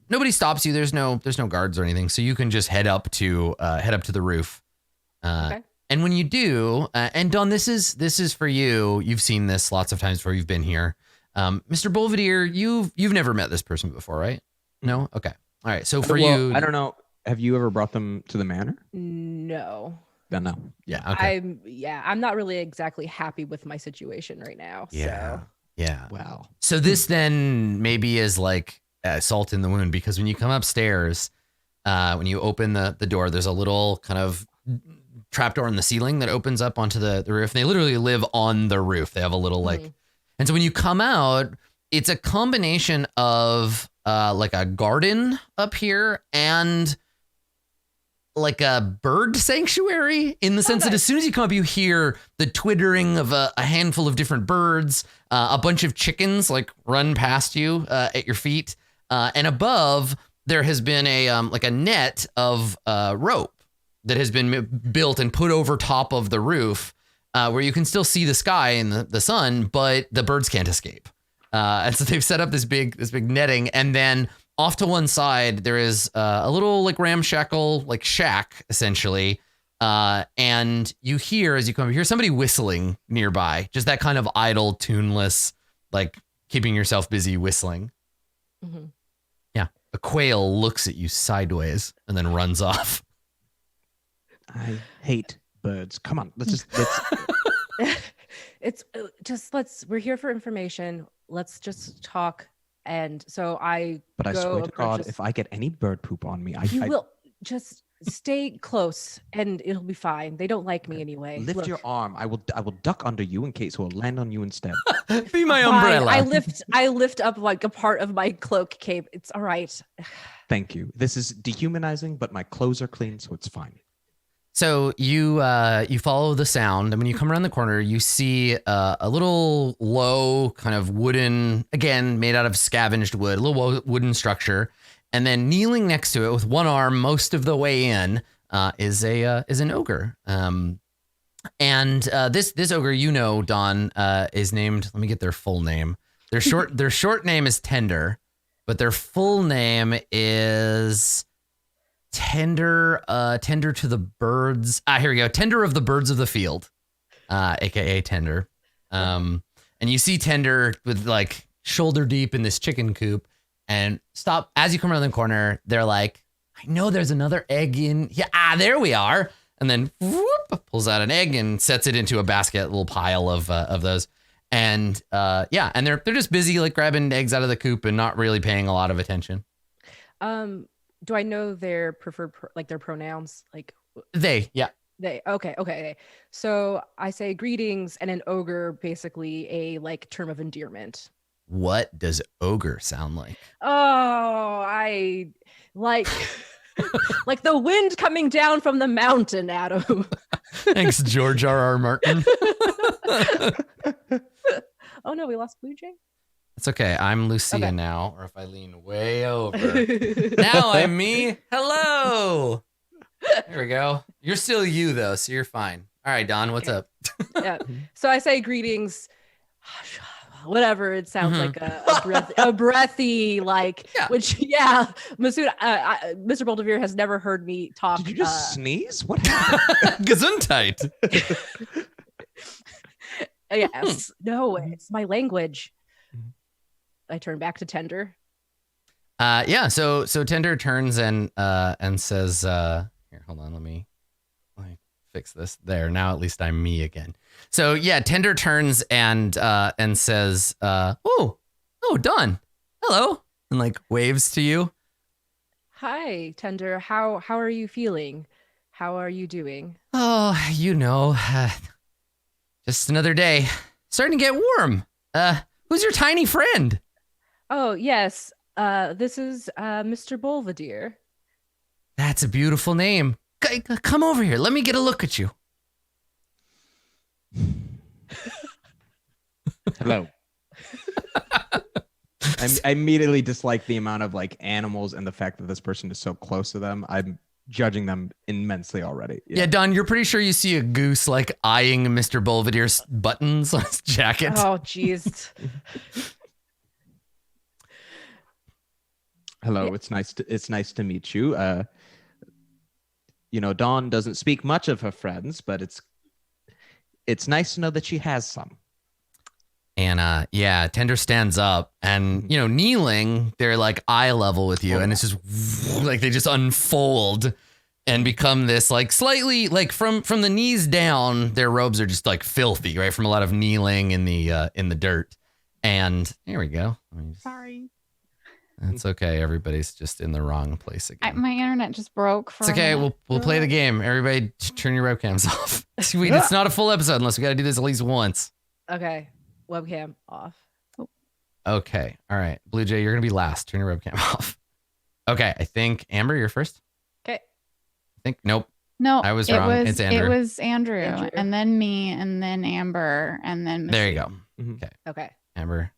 Nobody stops you. There's no guards or anything, so you can just head up to the roof. Okay. And when you do, and Dawn, this is for you. You've seen this lots of times before you've been here. Mr. Belvedere, you've never met this person before, right? No. Okay. All right. So for you, I don't know. Have you ever brought them to the manor? No. No. Yeah. Okay. I'm not really exactly happy with my situation right now. Yeah. So. Yeah. Wow. So this then maybe is like salt in the wound, because when you come upstairs, when you open the door, there's a little kind of trapdoor in the ceiling that opens up onto the roof. And they literally live on the roof. They have a little and so when you come out, it's a combination of like a garden up here and like a bird sanctuary, in the sense that as soon as you come up, you hear the twittering of a handful of different birds, a bunch of chickens like run past you at your feet. And above, there has been a net of rope that has been built and put over top of the roof, where you can still see the sky and the sun, but the birds can't escape. And so they've set up this big netting, and then off to one side there is a little like ramshackle like shack essentially, and you hear as you come, you hear somebody whistling nearby, just that kind of idle, tuneless, like keeping yourself busy whistling. Mm-hmm. Yeah, a quail looks at you sideways and then runs off. I hate birds. Come on, let's It's just we're here for information. Let's just talk. And so But I swear to God, if I get any bird poop on me, you will just stay close and it'll be fine. They don't like me anyway. Lift your arm. I will duck under you in case it will land on you instead. Be my Fine. umbrella. I lift up like a part of my cloak cape. It's all right. Thank you. This is dehumanizing, but my clothes are clean, so it's fine. So you follow the sound, and when you come around the corner, you see a little low kind of wooden, again made out of scavenged wood, a little wooden structure, and then kneeling next to it with one arm most of the way in is an ogre. And this ogre, Don, is named. Let me get their full name. Their short name is Tender, but their full name is Tender to the birds. Here we go. Tender of the birds of the field, aka Tender. And you see Tender with like shoulder deep in this chicken coop, and stop as you come around the corner. They're like, I know there's another egg in. Yeah, there we are. And then whoop, pulls out an egg and sets it into a basket, a little pile of those. And and they're just busy like grabbing eggs out of the coop and not really paying a lot of attention. Do I know their preferred their pronouns? Like they, yeah. They okay. So I say greetings, and an ogre, basically a like term of endearment. What does ogre sound like? Oh, I like like the wind coming down from the mountain, Adam. Thanks, George R.R. Martin. Oh no, we lost Blue Jay. It's okay. I'm Lucia Okay. now, or if I lean way over. Now I'm me. Hello. There we go. You're still you though, so you're fine. All right, Don, what's up? Yeah. So I say greetings, whatever. It sounds like a breathy, like, Yeah. which, yeah, Masood, Mr. Boldevere has never heard me talk. Did you just sneeze? What happened? Gesundheit. Yes. No, it's my language. I turn back to Tender. Yeah, so Tender turns and says, here, hold on, let me fix this. There, now at least I'm me again. So yeah, Tender turns and says, oh, Don, hello, and like waves to you. Hi, Tender. How are you feeling? How are you doing? Oh, just another day. Starting to get warm. Who's your tiny friend? Oh, yes. This is Mr. Belvedere. That's a beautiful name. Come over here. Let me get a look at you. Hello. I immediately dislike the amount of like animals and the fact that this person is so close to them. I'm judging them immensely already. Yeah, Don, you're pretty sure you see a goose like eyeing Mr. Belvedere's buttons on his jacket. Oh, jeez. Hello, Yeah. it's nice to meet you. Dawn doesn't speak much of her friends, but it's nice to know that she has some. And yeah, Tender stands up and kneeling, they're like eye level with you, and it's just like they just unfold and become this like slightly like from the knees down, their robes are just like filthy, right? From a lot of kneeling in the dirt. And here we go. Sorry. That's okay. Everybody's just in the wrong place again. My internet just broke. For It's okay. a minute. We'll play the game. Everybody, turn your webcams off. It's not a full episode unless we got to do this at least once. Okay. Webcam off. Okay. All right. Blue Jay, you're gonna be last. Turn your webcam off. Okay. I think Amber, you're first. Okay. I think nope. No, I was wrong. It's Andrew. It was Andrew, Andrew. and then me, and then Amber, and then There you Missy. go. Mhm. Okay. Okay. Amber.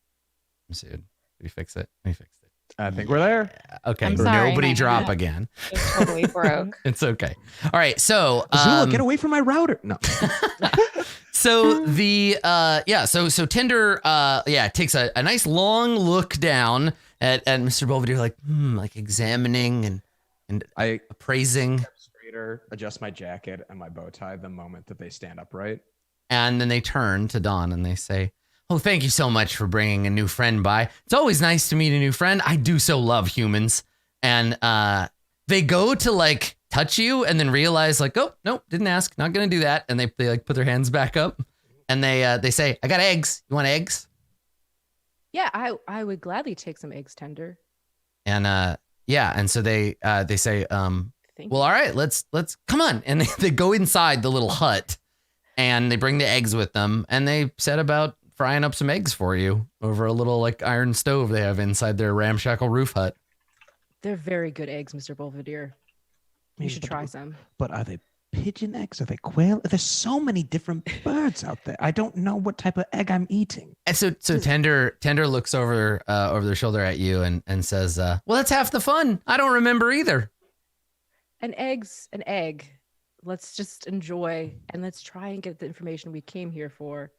Masood. Did we fix it? We fixed it. I think we're there. Okay. I'm sorry, Nobody my drop internet again. It totally broke. It's okay. All right. So Azula, get away from my router. No. So the so Tinder takes a nice long look down at Mr. Belvedere, like examining and I appraising, straighter, adjust my jacket and my bow tie the moment that they stand upright. and then they turn to Dawn and they say, "Oh, thank you so much for bringing a new friend by. It's always nice to meet a new friend. I do so love humans." And they go to like touch you and then realize like, "Oh, no, didn't ask. Not going to do that." And they like put their hands back up and they say, "I got eggs. You want eggs?" Yeah, I would gladly take some eggs, Tender. And and so they say, Thank "Well, all right, let's come on." And they go inside the little hut and they bring the eggs with them and they set about frying up some eggs for you over a little like iron stove they have inside their ramshackle roof hut. They're very good eggs, Mr. Belvedere. You should try some. But are they pigeon eggs? Are they quail? There's so many different birds out there. I don't know what type of egg I'm eating. And so Tender looks over their shoulder at you and says, "Well, that's half the fun. I don't remember either." An egg's an egg. Let's just enjoy and let's try and get the information we came here for.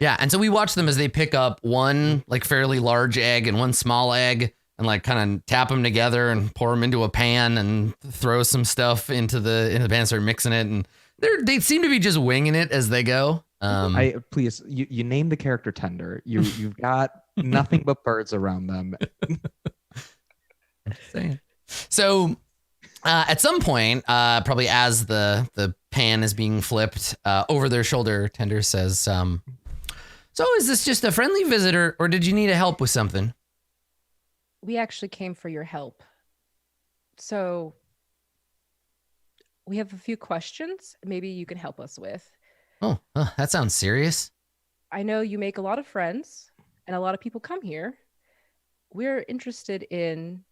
Yeah, and so we watch them as they pick up one like fairly large egg and one small egg and like kind of tap them together and pour them into a pan and throw some stuff into the pan, start mixing it, and they seem to be just winging it as they go. Please, you name the character Tender. You've got nothing but birds around them. Saying. So at some point, probably as the pan is being flipped over their shoulder, Tender says, "So is this just a friendly visitor, or did you need help with something?" We actually came for your help. So we have a few questions maybe you can help us with. Oh, that sounds serious. I know you make a lot of friends and a lot of people come here. We're interested in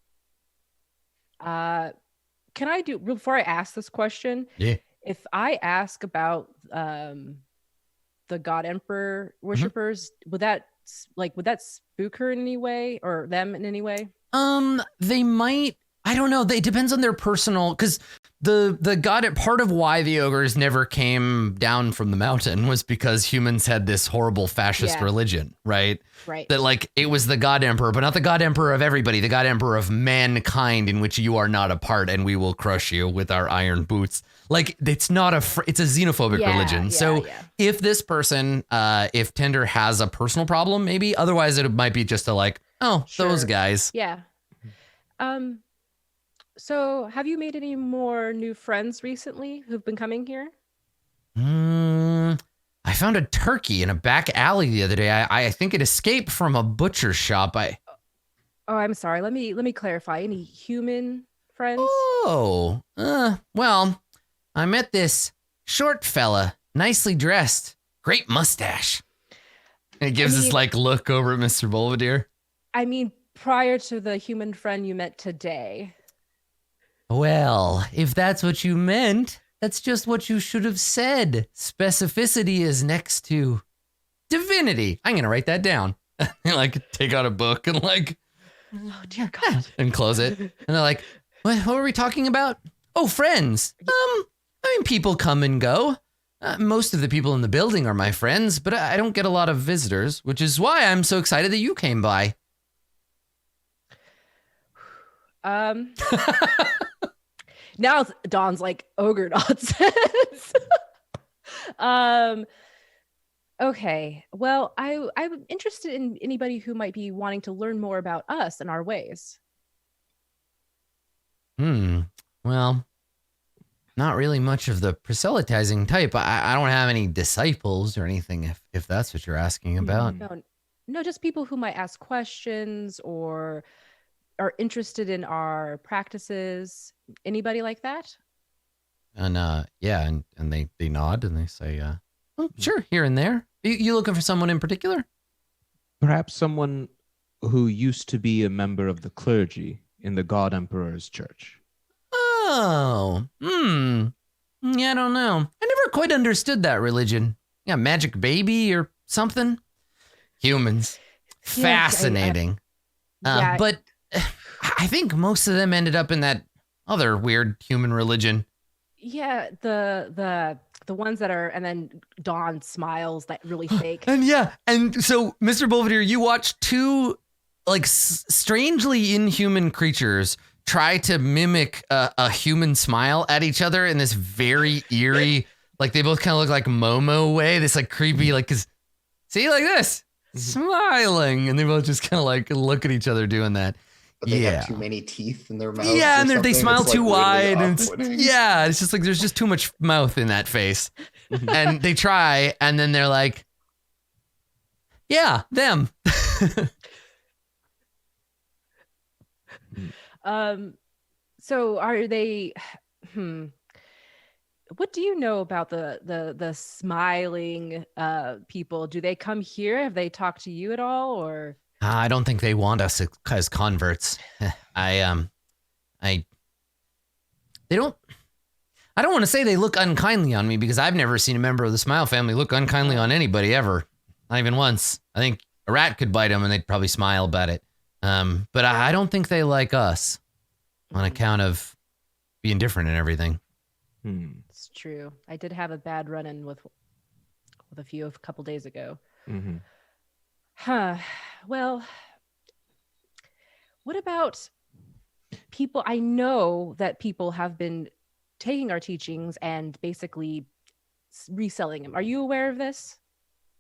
can I do before I ask this question? Yeah. If I ask about the God Emperor worshippers, would that spook her in any way or them in any way? They might. I don't know. It depends on their personal, because the god, part of why the ogres never came down from the mountain was because humans had this horrible fascist religion, right? Right. That like it was the god emperor, but not the god emperor of everybody, the god emperor of mankind, in which you are not a part, and we will crush you with our iron boots. Like it's not it's a xenophobic religion. So if this person, if Tender has a personal problem, maybe, otherwise it might be just a like, oh, those guys. Yeah. So have you made any more new friends recently who've been coming here? I found a turkey in a back alley the other day. I think it escaped from a butcher shop. Oh, I'm sorry. Let me clarify. Any human friends? Oh, well, I met this short fella, nicely dressed, great mustache. And he gives this like look over at Mr. Belvedere. I mean, prior to the human friend you met today. Well, if that's what you meant, that's just what you should have said. Specificity is next to divinity. I'm going to write that down. Like, take out a book and like, oh, dear God. And close it. And they're like, what were we talking about? Oh, friends. I mean, people come and go. Most of the people in the building are my friends, but I don't get a lot of visitors, which is why I'm so excited that you came by. Now Dawn's like ogre nonsense. Okay. Well, I'm interested in anybody who might be wanting to learn more about us and our ways. Well, not really much of the proselytizing type. I don't have any disciples or anything, if that's what you're asking about. No, just people who might ask questions or are interested in our practices. Anybody like that? And and they nod and they say, oh, sure, here and there. You looking for someone in particular? Perhaps someone who used to be a member of the clergy in the God Emperor's church. Oh, yeah, I don't know. I never quite understood that religion. Yeah, magic baby or something. Humans, fascinating. But I think most of them ended up in that other weird human religion. Yeah, the ones that are, and then Dawn smiles that really fake. And so Mr. Belvedere, you watch two like strangely inhuman creatures try to mimic a human smile at each other in this very eerie, like they both kind of look like Momo way. This like creepy, like, cause see like this, smiling, and they both just kind of like look at each other doing that. But they have too many teeth in their mouth. Yeah, and they smile it's too like wide. really And it's just like there's just too much mouth in that face. And they try, and then they're like, yeah, them. So are they? What do you know about the smiling people? Do they come here? Have they talked to you at all, or? I don't think they want us as converts. They don't. I don't want to say they look unkindly on me because I've never seen a member of the Smile family look unkindly on anybody ever. Not even once. I think a rat could bite them and they'd probably smile about it. But I don't think they like us on account of being different and everything. It's true. I did have a bad run-in with a few a couple days ago. Well, what about people? I know that people have been taking our teachings and basically reselling them. Are you aware of this?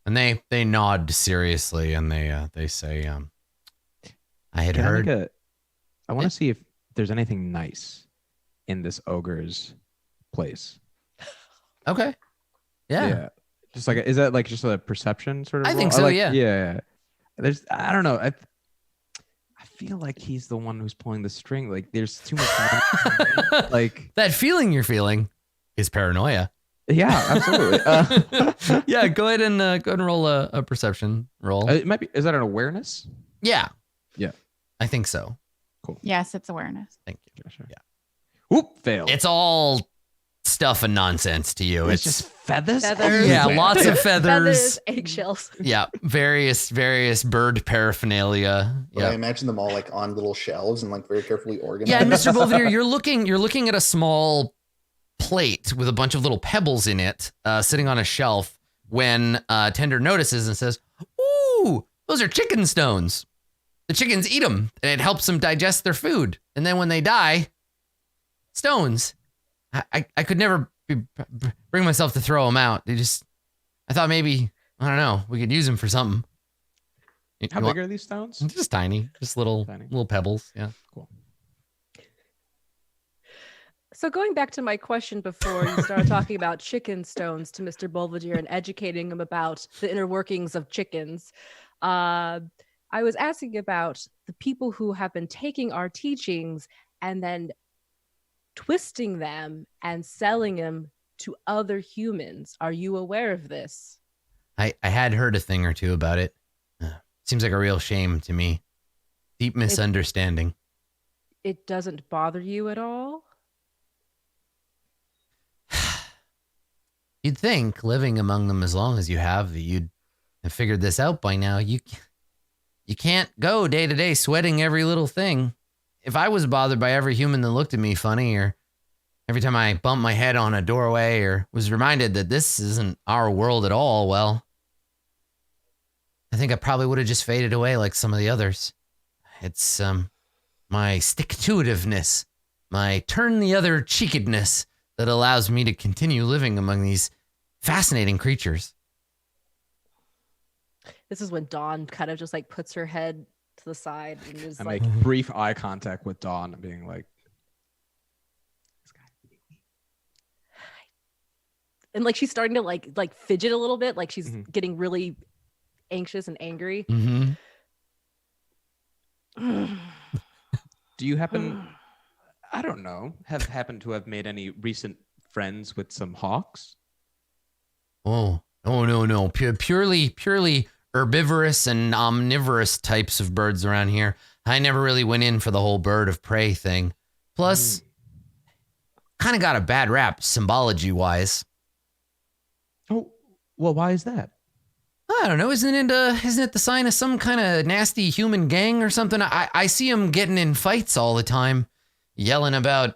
And they nod seriously and they say, I had heard. I want to see if there's anything nice in this ogre's place. Okay. Yeah. Just like, is that like just a perception sort of? I think roll? so. Like, yeah. Yeah. I don't know. I feel like he's the one who's pulling the string. Like there's too much. Like that feeling you're feeling is paranoia. Yeah, absolutely. Yeah. Go ahead and roll a perception roll. It might be. Is that an awareness? Yeah. Yeah. I think so. Cool. Yes, it's awareness. Thank you. Sure. Yeah. Whoop, failed. It's all stuff and nonsense to you. It's just feathers. Yeah, lots of feathers. Eggshells. Yeah, various bird paraphernalia. But Yeah. I imagine them all like on little shelves and like very carefully organized. Yeah, and Mr. Belvedere, you're looking at a small plate with a bunch of little pebbles in it, sitting on a shelf when Tender notices and says, "Ooh, those are chicken stones. The chickens eat them, and it helps them digest their food. And then when they die, stones. I could never bring myself to throw them out. I thought maybe, I don't know, we could use them for something." How big are these stones? Just tiny, just little pebbles. Yeah, Cool. So going back to my question before you started talking about chicken stones to Mr. Belvedere and educating him about the inner workings of chickens, I was asking about the people who have been taking our teachings and then twisting them and selling them to other humans. Are you aware of this? I had heard a thing or two about it. Seems like a real shame to me. Deep misunderstanding. It doesn't bother you at all? You'd think, living among them as long as you have, that you'd have figured this out by now. You can't go day to day sweating every little thing. If I was bothered by every human that looked at me funny, or every time I bumped my head on a doorway, or was reminded that this isn't our world at all, well, I think I probably would have just faded away like some of the others. It's my stick-to-itiveness, my turn-the-other-cheekedness that allows me to continue living among these fascinating creatures. This is when Dawn kind of just like puts her head to the side and is I like, make brief eye contact with Dawn and being like, and like she's starting to like fidget a little bit, like she's getting really anxious and angry. Mm-hmm. do you happen, I don't know, have happened to have made any recent friends with some hawks? Oh, no. Purely herbivorous and omnivorous types of birds around here. I never really went in for the whole bird of prey thing. Plus, kind of got a bad rap symbology-wise. Oh, well, why is that? I don't know. Isn't it the sign of some kind of nasty human gang or something? I see them getting in fights all the time, yelling about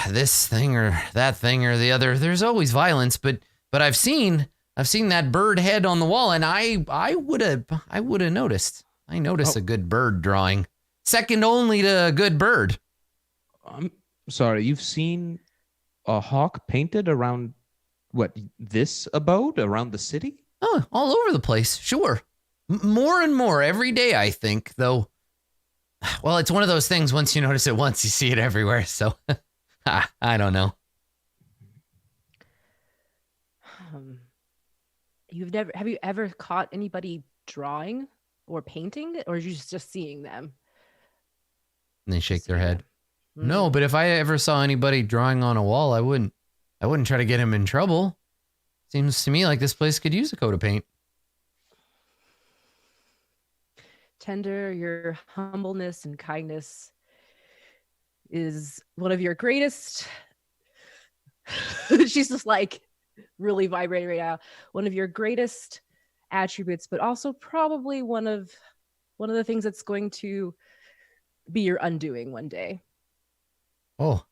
this thing or that thing or the other. There's always violence, but I've seen that bird head on the wall, and I would have noticed. I noticed a good bird drawing, second only to a good bird. I'm sorry, you've seen a hawk painted around this abode around the city? Oh, all over the place. Sure. More and more every day, I think, though. Well, it's one of those things. Once you notice it once, you see it everywhere. So I don't know. Have you ever caught anybody drawing or painting, or are you just seeing them? And they shake their head. No, but if I ever saw anybody drawing on a wall, I wouldn't try to get him in trouble. Seems to me like this place could use a coat of paint. Tender, your humbleness and kindness is one of your greatest. She's just like really vibrating right now. One of your greatest attributes, but also probably one of the things that's going to be your undoing one day. Oh,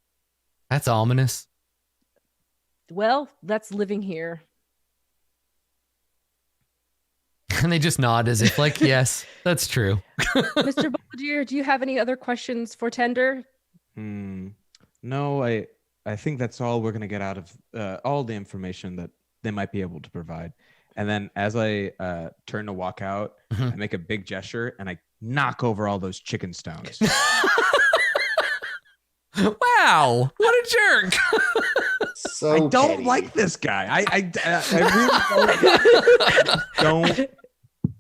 that's ominous. Well, that's living here. And they just nod as if like, yes, that's true. Mr. Belvedere, do you have any other questions for Tender? No, I think that's all we're going to get out of all the information that they might be able to provide. And then as I turn to walk out, I make a big gesture and I knock over all those chicken stones. Wow, what a jerk. So I don't petty. like this guy. I really don't. Okay.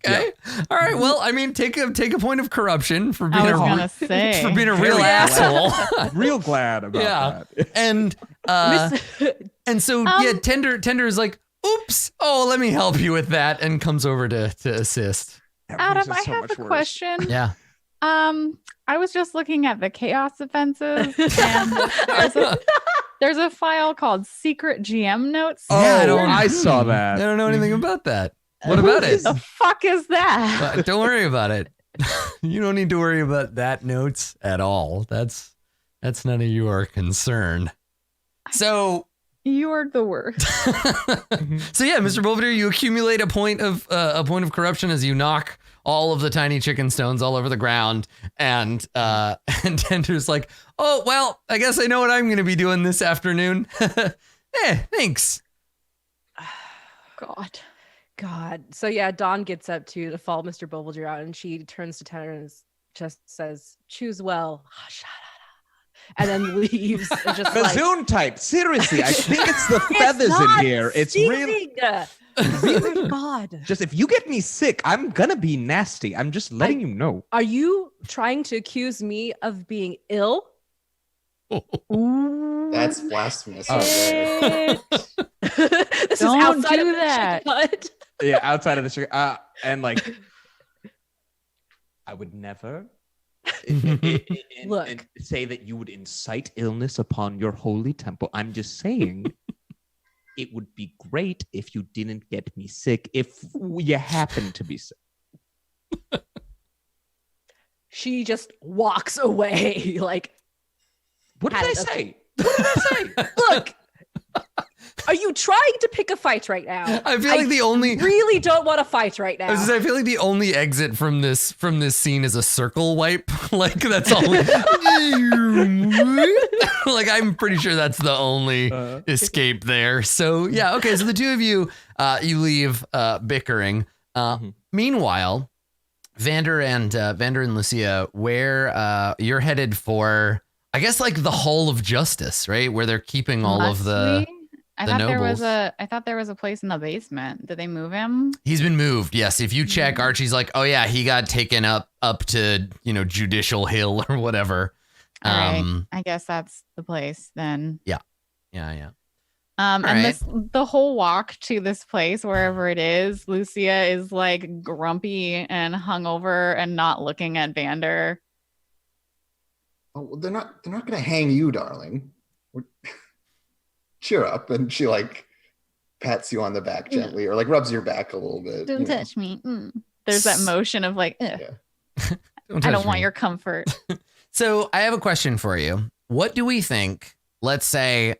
Yeah. All right. Well, I mean, take a point of corruption for being I was gonna say. for being a real Very asshole. Real glad about that. And so yeah, Tender is like, oops. Oh, let me help you with that, and comes over to assist. That Adam, makes it I so have much a worse. question. Yeah. I was just looking at the chaos offenses, and there's a file called secret GM notes. Oh, I saw that. I don't know anything about that. What about it? The fuck is that? Don't worry about it. You don't need to worry about that notes at all. That's none of your concern. So You are the worst. so yeah, Mr. Belvedere, you accumulate a point of corruption as you knock all of the tiny chicken stones all over the ground, and Tender's like, oh well, I guess I know what I'm gonna be doing this afternoon. Thanks. God. So yeah, Dawn gets up to follow Mr. Belvedere out, and she turns to Tanner and just says, "Choose well," and then leaves. And just Bazoon type. Seriously, I think it's the feathers in here. It's really. Really? God. Just if you get me sick, I'm gonna be nasty. I'm just letting you know. Are you trying to accuse me of being ill? Ooh. That's blasphemous. This is Don't outside do of that. that. Yeah, outside of the sugar. And like, I would never Look. and say that you would incite illness upon your holy temple. I'm just saying it would be great if you didn't get me sick if you happen to be sick. She just walks away. Like, What did I Had- say? What did I say? look, are you trying to pick a fight right now? I feel like the only really don't want to fight right now. I feel like the only exit from this scene is a circle wipe. Like that's all. Like I'm pretty sure that's the only escape there. So yeah, okay. So the two of you, you leave bickering. Meanwhile, Vander and Lucia, where you're headed for, I guess like the Hall of Justice, right? Where they're keeping all of the. I the thought nobles. there was a place in the basement. Did they move him? He's been moved. Yes. If you check, Archie's like, oh yeah, he got taken up to, Judicial Hill or whatever. All right. I guess that's the place then. Yeah. And right. the whole walk to this place, wherever it is, Lucia is like grumpy and hungover and not looking at Vander. Oh, well, they're not gonna hang you, darling. Cheer up. And she like pats you on the back gently, or like rubs your back a little bit. Don't touch me. There's that motion of like, ugh. Yeah. I don't want your comfort. So I have a question for you. What do we think, let's say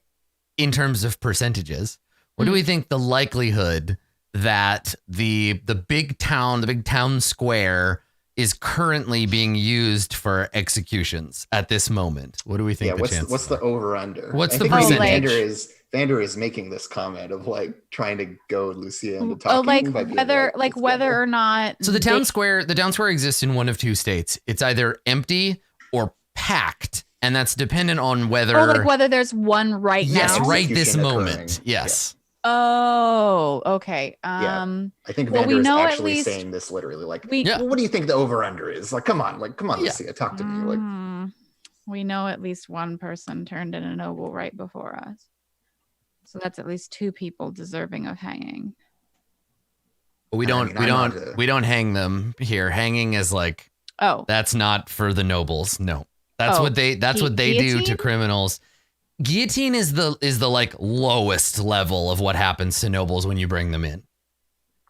in terms of percentages, what do we think the likelihood that the big town square is currently being used for executions at this moment? What do we think? Yeah, what's the over under? What's I the think maybe percentage? Vander is making this comment of like trying to goad Lucia into talking. Oh, like by being whether let's whether go. or not. So the town square exists in one of two states. It's either empty or packed, and that's dependent on whether. Or like whether there's one right yes, now. right this Execution moment. occurring. Yes. Oh, okay. I think well, Vander we is know at actually least- saying this literally. Like, Yeah. well, what do you think the over under is? Like, come on, Yeah. Lucia, talk to me. Like, We know at least one person turned in a noble right before us. So that's at least two people deserving of hanging. We I don't mean, I'm not we don't hang them here. Hanging is like Oh, that's not for the nobles. No. That's Oh, what they do to guillotine? criminals. Guillotine is the like lowest level of what happens to nobles when you bring them in.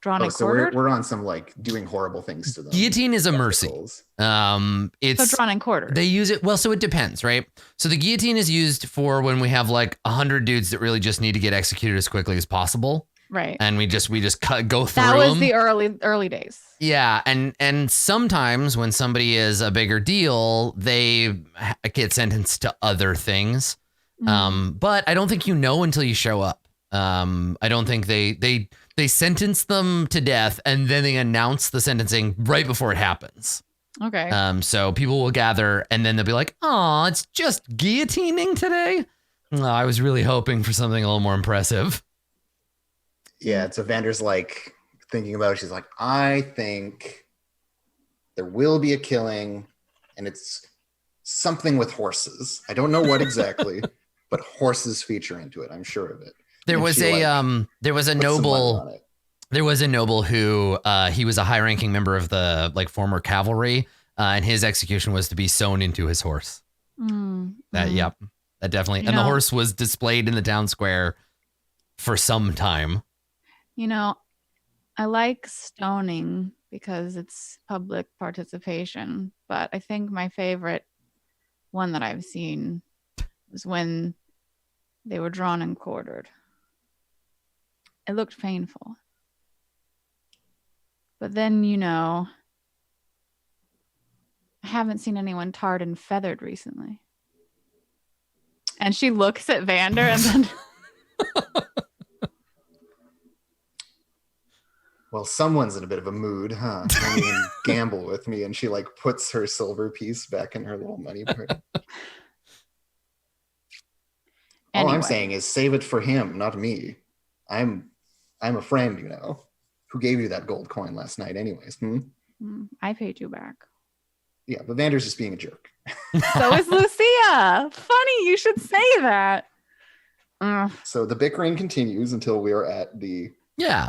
drawn and so quartered. we're on some like doing horrible things to them. Guillotine is a mercy. Spectacles. It's So drawn and quartered. they use it well, so it depends, right? So the guillotine is used for when we have like 100 dudes that really just need to get executed as quickly as possible, right. and we just go through That was them. the early days. Yeah, and sometimes when somebody is a bigger deal, they get sentenced to other things. But I don't think you know until you show up. I don't think they sentence them to death and then they announce the sentencing right before it happens. Okay. So people will gather and then they'll be like, "Oh, it's just guillotining today." Oh, I was really hoping for something a little more impressive. Yeah, so Vander's like thinking about it. She's like, I think there will be a killing, and it's something with horses. I don't know what exactly, but horses feature into it. I'm sure of it. There And was she, there was a puts some money noble. on it. There was a noble who he was a high-ranking member of the like former cavalry, and his execution was to be sewn into his horse. That yep, that definitely. You And the know- horse was displayed in the town square for some time. You know, I like stoning because it's public participation, but I think my favorite one that I've seen was when They were drawn and quartered. It looked painful. But then, I haven't seen anyone tarred and feathered recently. And she looks at Vander and then... Well, someone's in a bit of a mood, huh? I mean, gamble with me. And she like puts her silver piece back in her little money purse. All I'm saying is save it for him, not me. I'm a friend, Who gave you that gold coin last night anyways? I paid you back. Yeah, but Vander's just being a jerk. So is Lucia. Funny, you should say that. So the bickering continues until we are at the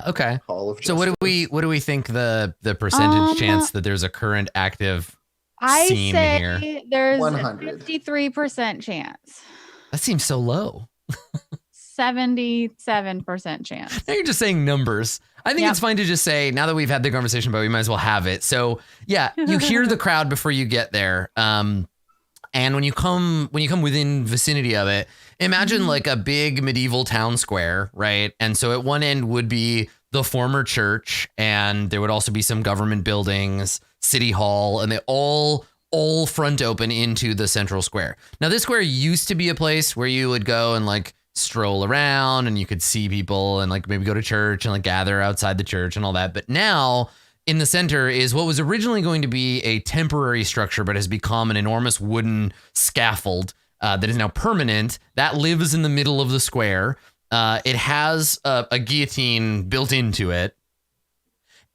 okay. Hall of Justice. So what do we think the percentage chance that there's a current active scene here? There's 100. a 53% chance. That seems so low. 77% chance. Now you're just saying numbers. I think it's fine to just say, now that we've had the conversation, but we might as well have it. So yeah, you hear the crowd before you get there. And when you come within vicinity of it, imagine like a big medieval town square, right? And so at one end would be the former church, and there would also be some government buildings, city hall, and they all front open into the central square. Now this square used to be a place where you would go and like stroll around and you could see people and like maybe go to church and like gather outside the church and all that. But now in the center is what was originally going to be a temporary structure, but has become an enormous wooden scaffold that is now permanent, that lives in the middle of the square. It has a guillotine built into it,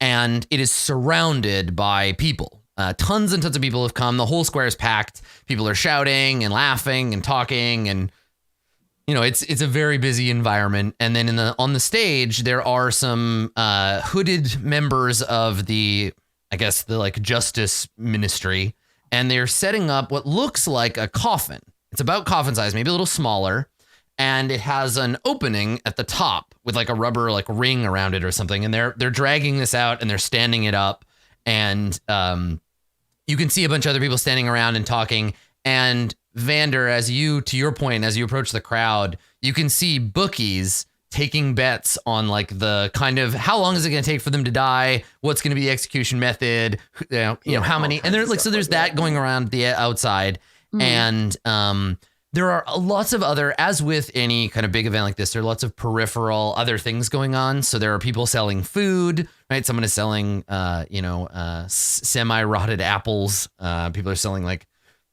and it is surrounded by people. Tons and tons of people have come. The whole square is packed. People are shouting and laughing and talking, and it's a very busy environment. And then on the stage, there are some hooded members of the justice ministry, and they're setting up what looks like a coffin. It's about coffin size, maybe a little smaller, and it has an opening at the top with like a rubber like ring around it or something. And they're dragging this out and they're standing it up, and you can see a bunch of other people standing around and talking. And Vander, to your point, as you approach the crowd, you can see bookies taking bets on like the kind of how long is it going to take for them to die? What's going to be the execution method? How many? And there's there's that going around the outside. And there are lots of other, as with any kind of big event like this, there are lots of peripheral other things going on. So there are people selling food, right? Someone is selling, semi-rotted apples. People are selling like,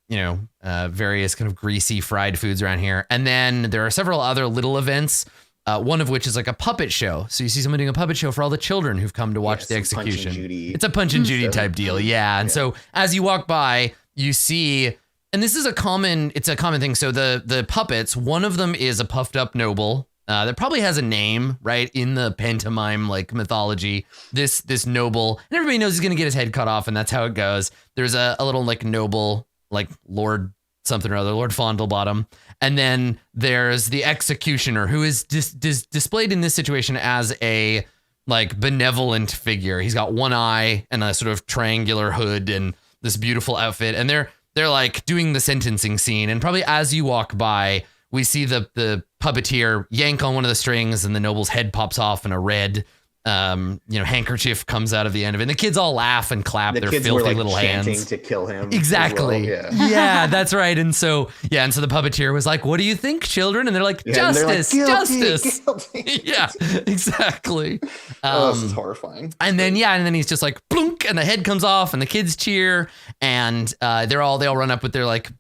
various kind of greasy fried foods around here. And then there are several other little events, one of which is like a puppet show. So you see someone doing a puppet show for all the children who've come to watch the execution. It's a Punch and Judy type deal. Yeah. And so as you walk by, you see, and this is a common thing. So the puppets, one of them is a puffed up noble that probably has a name, right? In the pantomime like mythology, this noble, and everybody knows he's going to get his head cut off, and that's how it goes. There's a little like noble, like Lord something or other, Lord Fondlebottom. And then there's the executioner, who is displayed in this situation as a like benevolent figure. He's got one eye and a sort of triangular hood and this beautiful outfit. And they're like doing the sentencing scene. And probably as you walk by, we see the puppeteer yank on one of the strings, and the noble's head pops off, and a red handkerchief comes out of the end of it. And the kids all laugh and clap their filthy were, like, little chanting hands to kill him. Exactly. Well. Yeah. Yeah, that's right. And so the puppeteer was like, "What do you think, children?" And they're like, "Justice, justice." Guilty. Yeah, exactly. This is horrifying. And then he's just like plunk, and the head comes off, and the kids cheer, and they all run up with their like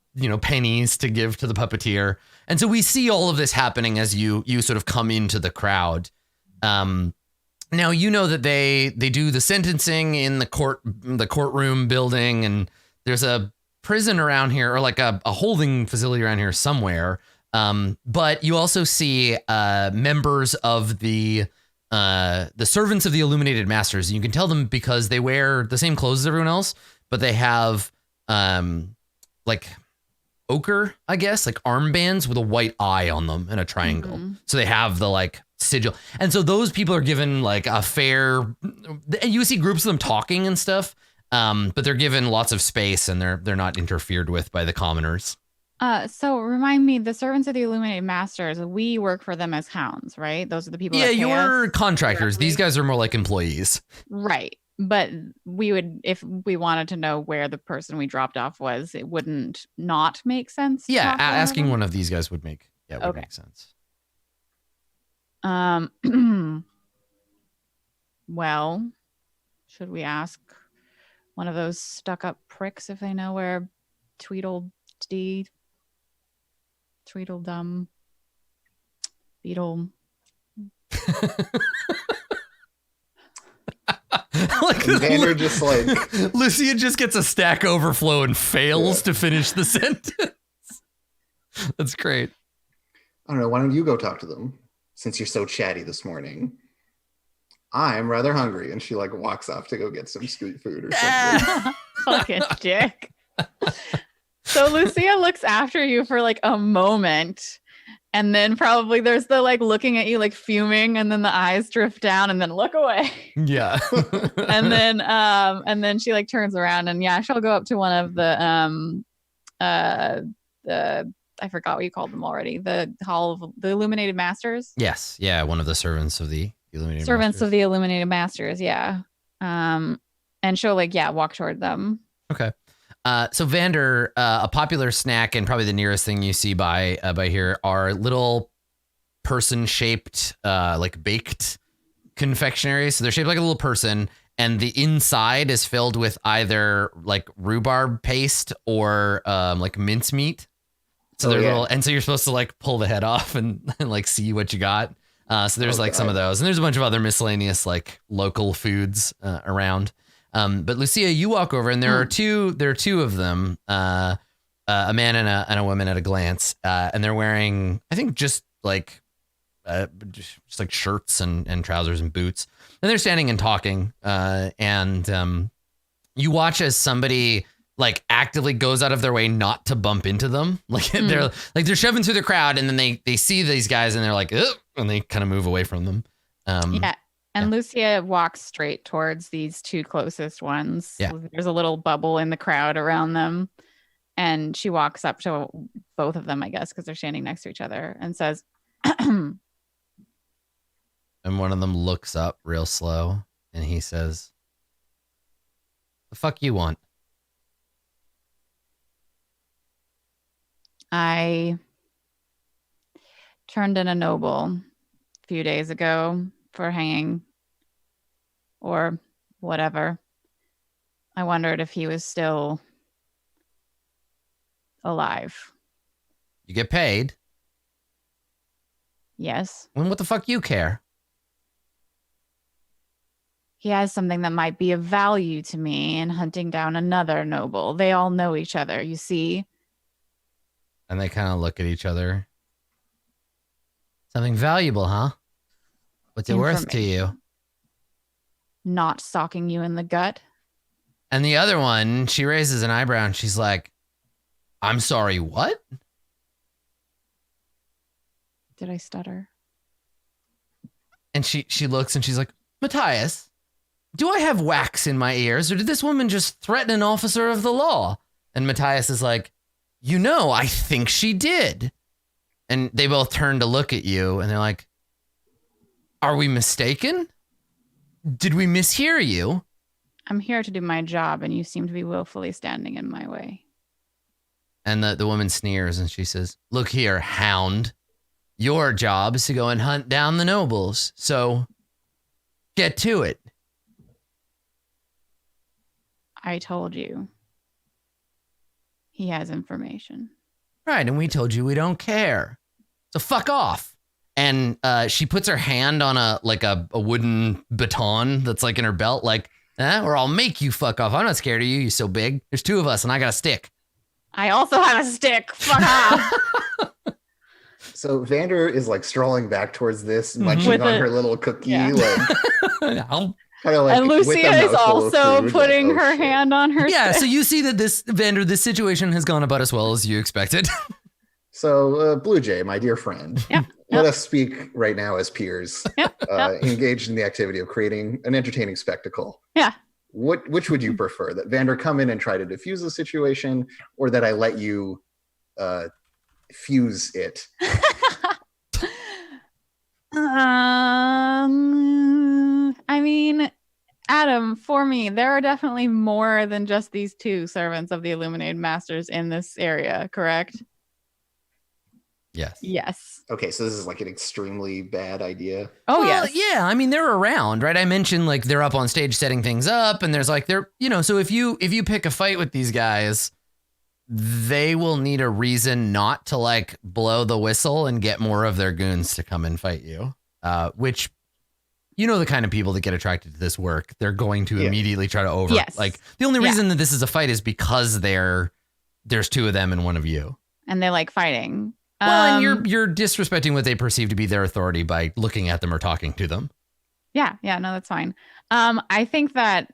pennies to give to the puppeteer. And so we see all of this happening as you sort of come into the crowd. Now that they do the sentencing in the courtroom building, and there's a prison around here, or like a holding facility around here somewhere. But you also see members of the servants of the Illuminated Masters. You can tell them because they wear the same clothes as everyone else, but they have like ochre, I guess, like armbands with a white eye on them and a triangle. Mm-hmm. So they have the like sigil. And so those people are given like a fair, you see groups of them talking and stuff, but they're given lots of space, and they're not interfered with by the commoners. So remind me, the servants of the Illuminated Masters, we work for them as hounds, right? Those are the people Yeah, that pay you're us. contractors. directly. These guys are more like employees. Right. But we would, if we wanted to know where the person we dropped off was, it wouldn't not make sense. to Yeah, talk to asking them? one of these guys would make Okay. sense. Well, should we ask one of those stuck-up pricks if they know where Tweedledum, Beetle? Like Vander just like Lucia just gets a stack overflow and fails to finish the sentence. That's great. I don't know. Why don't you go talk to them since you're so chatty this morning? I'm rather hungry, and she like walks off to go get some street food or something. Fucking dick. So Lucia looks after you for like a moment, and then probably there's the like looking at you like fuming, and then the eyes drift down and then look away. Yeah. and then she like turns around and yeah, she'll go up to one of the I forgot what you called them already. The Hall of the Illuminated Masters. Yes. Yeah. One of the servants of the Illuminated Servants Masters. of the Illuminated Masters. Yeah. And she'll like, yeah, walk toward them. Okay. So Vander, a popular snack and probably the nearest thing you see by here are little person-shaped, like baked confectionery. So they're shaped like a little person, and the inside is filled with either like rhubarb paste or like mincemeat. So they're little, and so you're supposed to like pull the head off and like see what you got. So there's like some of those, and there's a bunch of other miscellaneous like local foods around. But Lucia, you walk over, and there are two of them, a man and a woman at a glance, and they're wearing, I think, just like shirts and trousers and boots, and they're standing and talking. And you watch as somebody like actively goes out of their way not to bump into them. Like they're shoving through the crowd, and then they see these guys, and they're like, ugh, and they kind of move away from them. Yeah. And Lucia walks straight towards these two closest ones. Yeah. There's a little bubble in the crowd around them. And she walks up to both of them, I guess, because they're standing next to each other, and says, and one of them looks up real slow, and he says, "The fuck you want?" I turned in a noble a few days ago for hanging or whatever. I wondered if he was still alive. You get paid. Yes. When what the fuck you care? He has something that might be of value to me in hunting down another noble. They all know each other, you see. And they kind of look at each other. Something valuable, huh? What's it worth to you? Not socking you in the gut. And the other one, she raises an eyebrow and she's like, "I'm sorry, what?" Did I stutter? And she looks and she's like, "Matthias, do I have wax in my ears, or did this woman just threaten an officer of the law?" And Matthias is like, I think she did." And they both turn to look at you, and they're like, "Are we mistaken? Did we mishear you?" I'm here to do my job, and you seem to be willfully standing in my way. And the woman sneers, and she says, "Look here, hound. Your job is to go and hunt down the nobles, so get to it." I told you. He has information. Right, and we told you we don't care. So fuck off. And she puts her hand on a wooden baton that's like in her belt, like, or I'll make you fuck off. I'm not scared of you. You're so big. There's two of us, and I got a stick. I also have a stick. Fuck off. So Vander is like strolling back towards this, munching on her little cookie, like kind of like. And Lucia is also putting her hand on her. Yeah, stick. so you see that this situation has gone about as well as you expected. So, Blue Jay, my dear friend, Yeah. let us speak right now as peers, engaged in the activity of creating an entertaining spectacle. Yeah. Which would you prefer? That Vander come in and try to diffuse the situation, or that I let you fuse it. I mean, Adam, for me, there are definitely more than just these two servants of the Illuminated Masters in this area, correct? Yes. Yes. Okay, so this is like an extremely bad idea. Oh, Well, yes. yeah. I mean, they're around, right? I mentioned like they're up on stage setting things up, and there's like so if you pick a fight with these guys, they will need a reason not to like blow the whistle and get more of their goons to come and fight you. Which, the kind of people that get attracted to this work, they're going to immediately try to like the only reason that this is a fight is because there's two of them and one of you. And they like fighting. Well, and you're disrespecting what they perceive to be their authority by looking at them or talking to them. Yeah, no, that's fine. I think that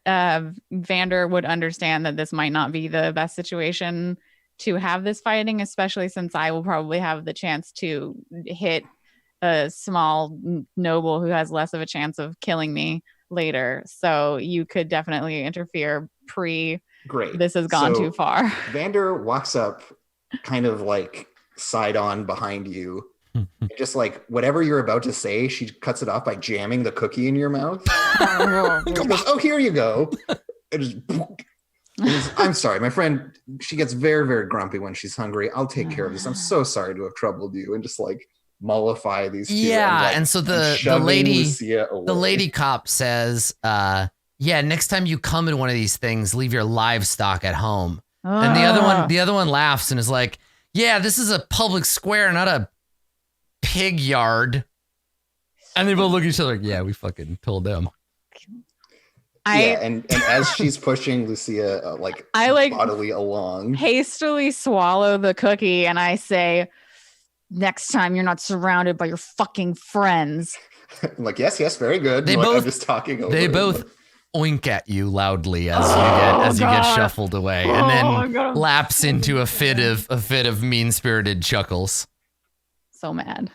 Vander would understand that this might not be the best situation to have this fighting, especially since I will probably have the chance to hit a small noble who has less of a chance of killing me later. So you could definitely interfere Great. This has gone too far. Vander walks up kind of like side on behind you. And just like whatever you're about to say, she cuts it off by jamming the cookie in your mouth. She goes, "Oh, here you go." I'm sorry, my friend. She gets very, very grumpy when she's hungry. I'll take care of this. I'm so sorry to have troubled you, and just like mollify these two. Yeah, and so the lady away. cop says, next time you come in one of these things, leave your livestock at home. And the other one laughs and is like, "Yeah, this is a public square, not a pig yard." And they both look at each other like, "Yeah, we fucking told them." And as she's pushing Lucia bodily along, hastily swallow the cookie and I say, "Next time you're not surrounded by your fucking friends." I'm like, yes, very good. I'm just talking over. They both oink at you loudly as you get shuffled away, and then lapse into a fit of mean-spirited chuckles. So mad.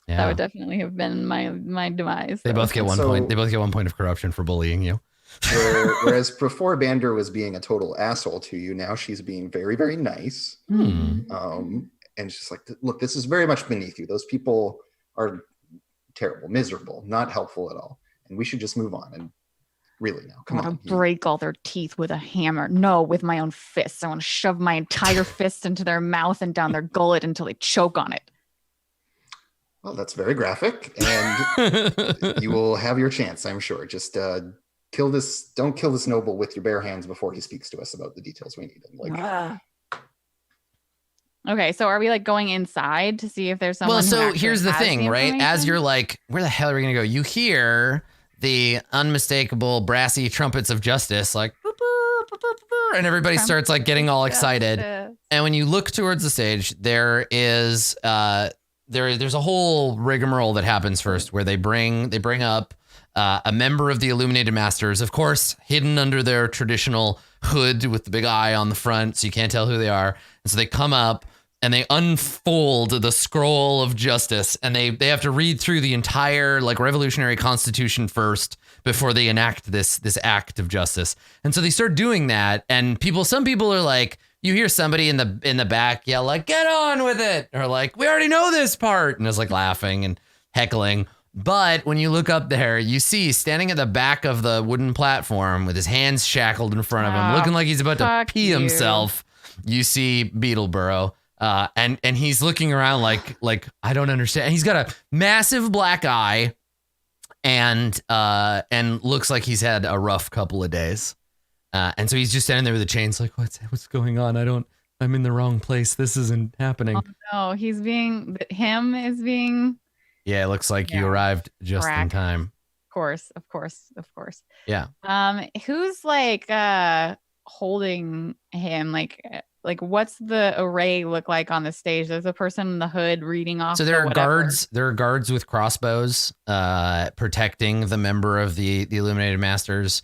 Yeah. That would definitely have been my demise. They both get one point. They both get 1 point of corruption for bullying you. Whereas before Vander was being a total asshole to you, now she's being very, very nice. And she's like, "Look, this is very much beneath you. Those people are terrible, miserable, not helpful at all. And we should just move on. And really now, come on." I want to break all their teeth with a hammer. No, with my own fists. I want to shove my entire fist into their mouth and down their gullet until they choke on it. Well, that's very graphic, and you will have your chance, I'm sure. Just don't kill this noble with your bare hands before he speaks to us about the details we need. Okay, so are we like going inside to see if there's someone? Well, so who here's the thing, right? As information? you're like, where the hell are we gonna go? You hear the unmistakable brassy trumpets of justice, like, boop, boop, boop, boop, boop, and everybody starts like getting all excited. And when you look towards the stage, there is there's a whole rigmarole that happens first, where they bring up a member of the Illuminated Masters, of course, hidden under their traditional hood with the big eye on the front, so you can't tell who they are. And so they come up and they unfold the scroll of justice, and they have to read through the entire like revolutionary constitution first before they enact this act of justice. And so they start doing that, and some people are like, you hear somebody in the back yell like, "Get on with it," or like, "We already know this part," and it's like laughing and heckling. But when you look up there, you see standing at the back of the wooden platform with his hands shackled in front of him, looking like he's about to pee himself. You see Beetleborough, and he's looking around like I don't understand. He's got a massive black eye, and looks like he's had a rough couple of days. And so he's just standing there with the chains, like, what's going on? I'm in the wrong place. This isn't happening. Oh no, him is being. Yeah, it looks like you arrived just in time. Of course. Yeah. Who's like holding him? Like what's the array look like on the stage? There's a person in the hood reading off. So there are guards. There are guards with crossbows, protecting the member of the Illuminated Masters.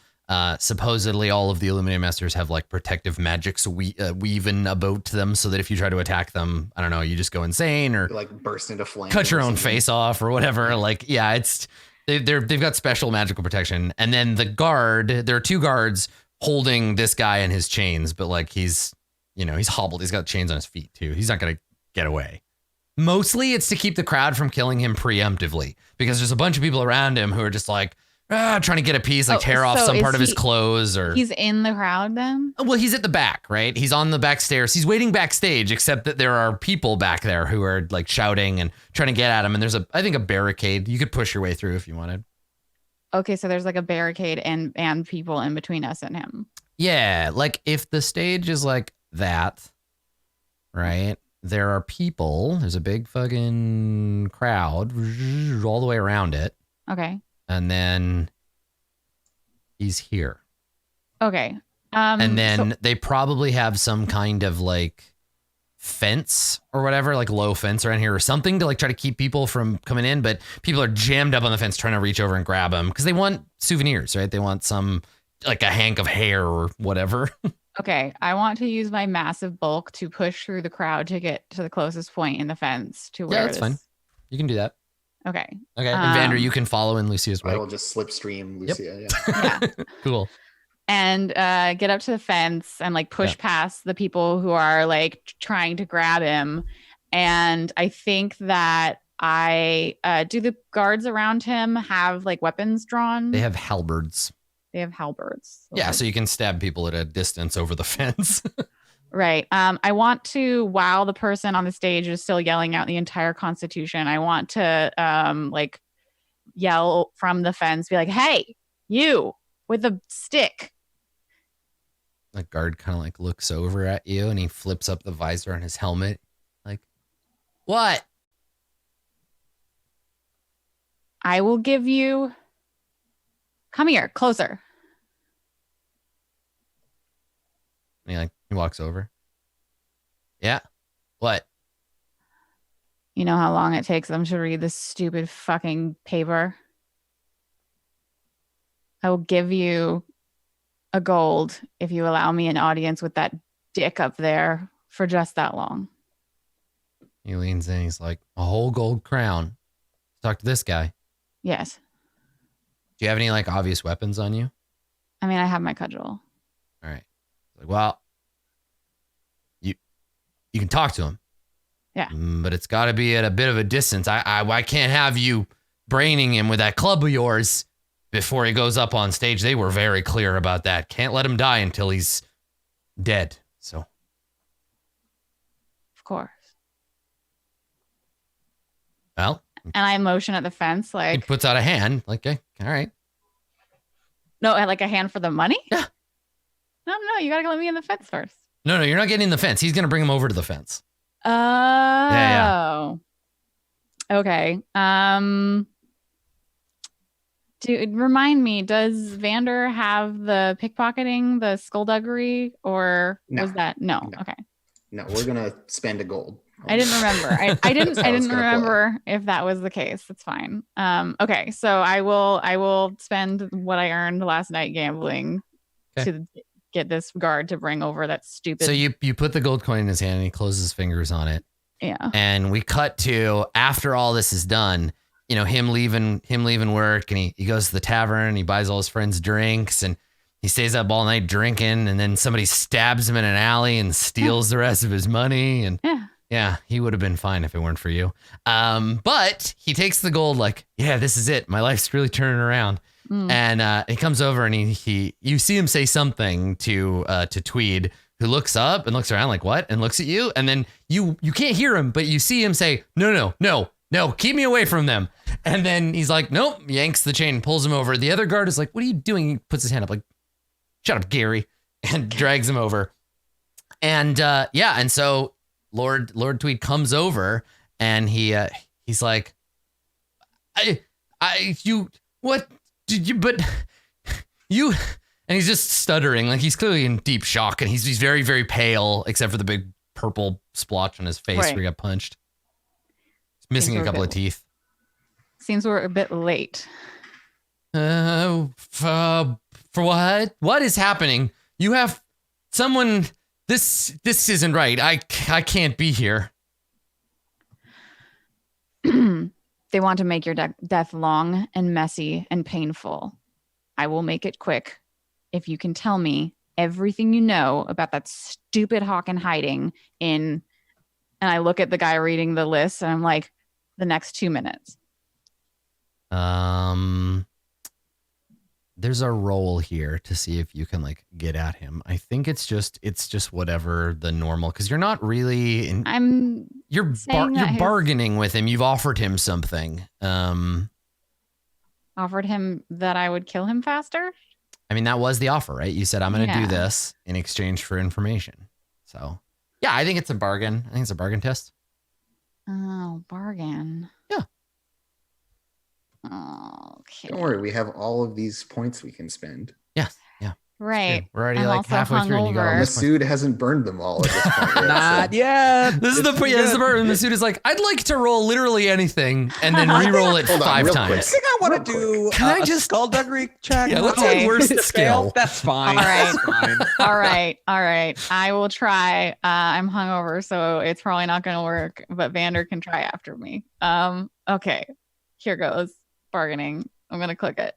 Supposedly all of the Illuminated Masters have like protective magics weaving about them, so that if you try to attack them, I don't know, you just go insane or like burst into flames, cut your own face off or whatever. Like, yeah, they've got special magical protection. And then there are two guards holding this guy in his chains, but like he's hobbled. He's got chains on his feet too. He's not gonna get away. Mostly it's to keep the crowd from killing him preemptively because there's a bunch of people around him who are just like, trying to get a piece, like tear off so some is part of his he- clothes or. He's in the crowd then? Well, he's at the back, right? He's on the back stairs. He's waiting backstage, except that there are people back there who are like shouting and trying to get at him. And there's I think a barricade. You could push your way through if you wanted. Okay, so there's like a barricade and people in between us and him. Yeah, like if the stage is like that, right? There are people. There's a big fucking crowd all the way around it. Okay. And then he's here. Okay. And then they probably have some kind of like fence or whatever, like low fence around here or something to like try to keep people from coming in. But people are jammed up on the fence trying to reach over and grab them because they want souvenirs, right? They want some like a hank of hair or whatever. Okay, I want to use my massive bulk to push through the crowd to get to the closest point in the fence to where that's fine. You can do that. Okay. Okay. And Vander, you can follow in Lucia's I wake. will just slipstream Yep. Lucia. Yeah. Cool. And get up to the fence and like push past the people who are like trying to grab him. And I think that do the guards around him have like weapons drawn? They have halberds. They have halberds. Yeah, so you can stab people at a distance over the fence. Right. I want to, while the person on the stage is still yelling out the entire Constitution, I want to like yell from the fence, be like, "Hey, you with a stick." The guard kind of like looks over at you and he flips up the visor on his helmet. Like, what? I will give you. Come here, closer. And he walks over. Yeah. What? You know how long it takes them to read this stupid fucking paper? I will give you a gold if you allow me an audience with that dick up there for just that long. He leans in. He's like, a whole gold crown. Talk to this guy. Yes. Do you have any like obvious weapons on you? I mean, I have my cudgel. All right. Like, well, you can talk to him. Yeah. But it's got to be at a bit of a distance. I can't have you braining him with that club of yours before he goes up on stage. They were very clear about that. Can't let him die until he's dead. So. Of course. Well. And I motion at the fence He like. puts out a hand. Like, okay, all right. No, like a hand for the money? Yeah. No, you gotta let me in the fence first. No, you're not getting in the fence. He's gonna bring him over to the fence. Oh. Yeah. Okay. Remind me, does Vander have the pickpocketing, the skullduggery, or No. was that no? No. Okay. No, we're gonna spend a gold. I didn't remember. I didn't That's how it's didn't gonna play. remember if that was the case. That's fine. Okay, so I will spend what I earned last night gambling to get this guard to bring over that stupid. So you put the gold coin in his hand and he closes his fingers on it. Yeah. And we cut to after all this is done, you know, him leaving work and he goes to the tavern and he buys all his friends drinks and he stays up all night drinking and then somebody stabs him in an alley and steals the rest of his money. And yeah, he would have been fine if it weren't for you. But he takes the gold like, yeah, this is it. My life's really turning around. And he comes over and you see him say something to Tweed, who looks up and looks around like, what? And looks at you. And then you can't hear him, but you see him say, no, keep me away from them. And then he's like, nope, yanks the chain, pulls him over. The other guard is like, what are you doing? He puts his hand up like, shut up, Gary, and drags him over. And and so Lord Tweed comes over and he's like, what did you, but you, and he's just stuttering. Like he's clearly in deep shock and he's very, very pale, except for the big purple splotch on his face where he got punched. He's missing a couple of teeth. Seems we're a bit late. For what? What is happening? You have someone. This isn't right. I can't be here. They want to make your death long and messy and painful. I will make it quick if you can tell me everything you know about that stupid hawk in hiding in And I look at the guy reading the list and I'm like, the next 2 minutes. There's a roll here to see if you can like get at him. I think it's just whatever the normal, because you're not really you're bargaining with him. You've offered him something. Offered him that I would kill him faster. I mean, that was the offer, right? You said, I'm going to do this in exchange for information. So yeah, I think it's a bargain. I think it's a bargain test. Oh, bargain. Yeah. Okay. Don't worry, we have all of these points we can spend. Yeah. Yeah. Right. We're already I'm like also halfway through and you got all hungover. this. Masood hasn't burned them all at this point yet. Not yet. This is the part. Masood is like, I'd like to roll literally anything and then re-roll it Hold on, 5 real times. quick. I think I want to do Can I a just- skullduggery check. Yeah, what's Okay. my worst To skill? fail? That's fine. All right. That's fine. All right. I will try. I'm hungover, so it's probably not going to work, but Vander can try after me. Okay. Here goes. Bargaining. I'm going to click it.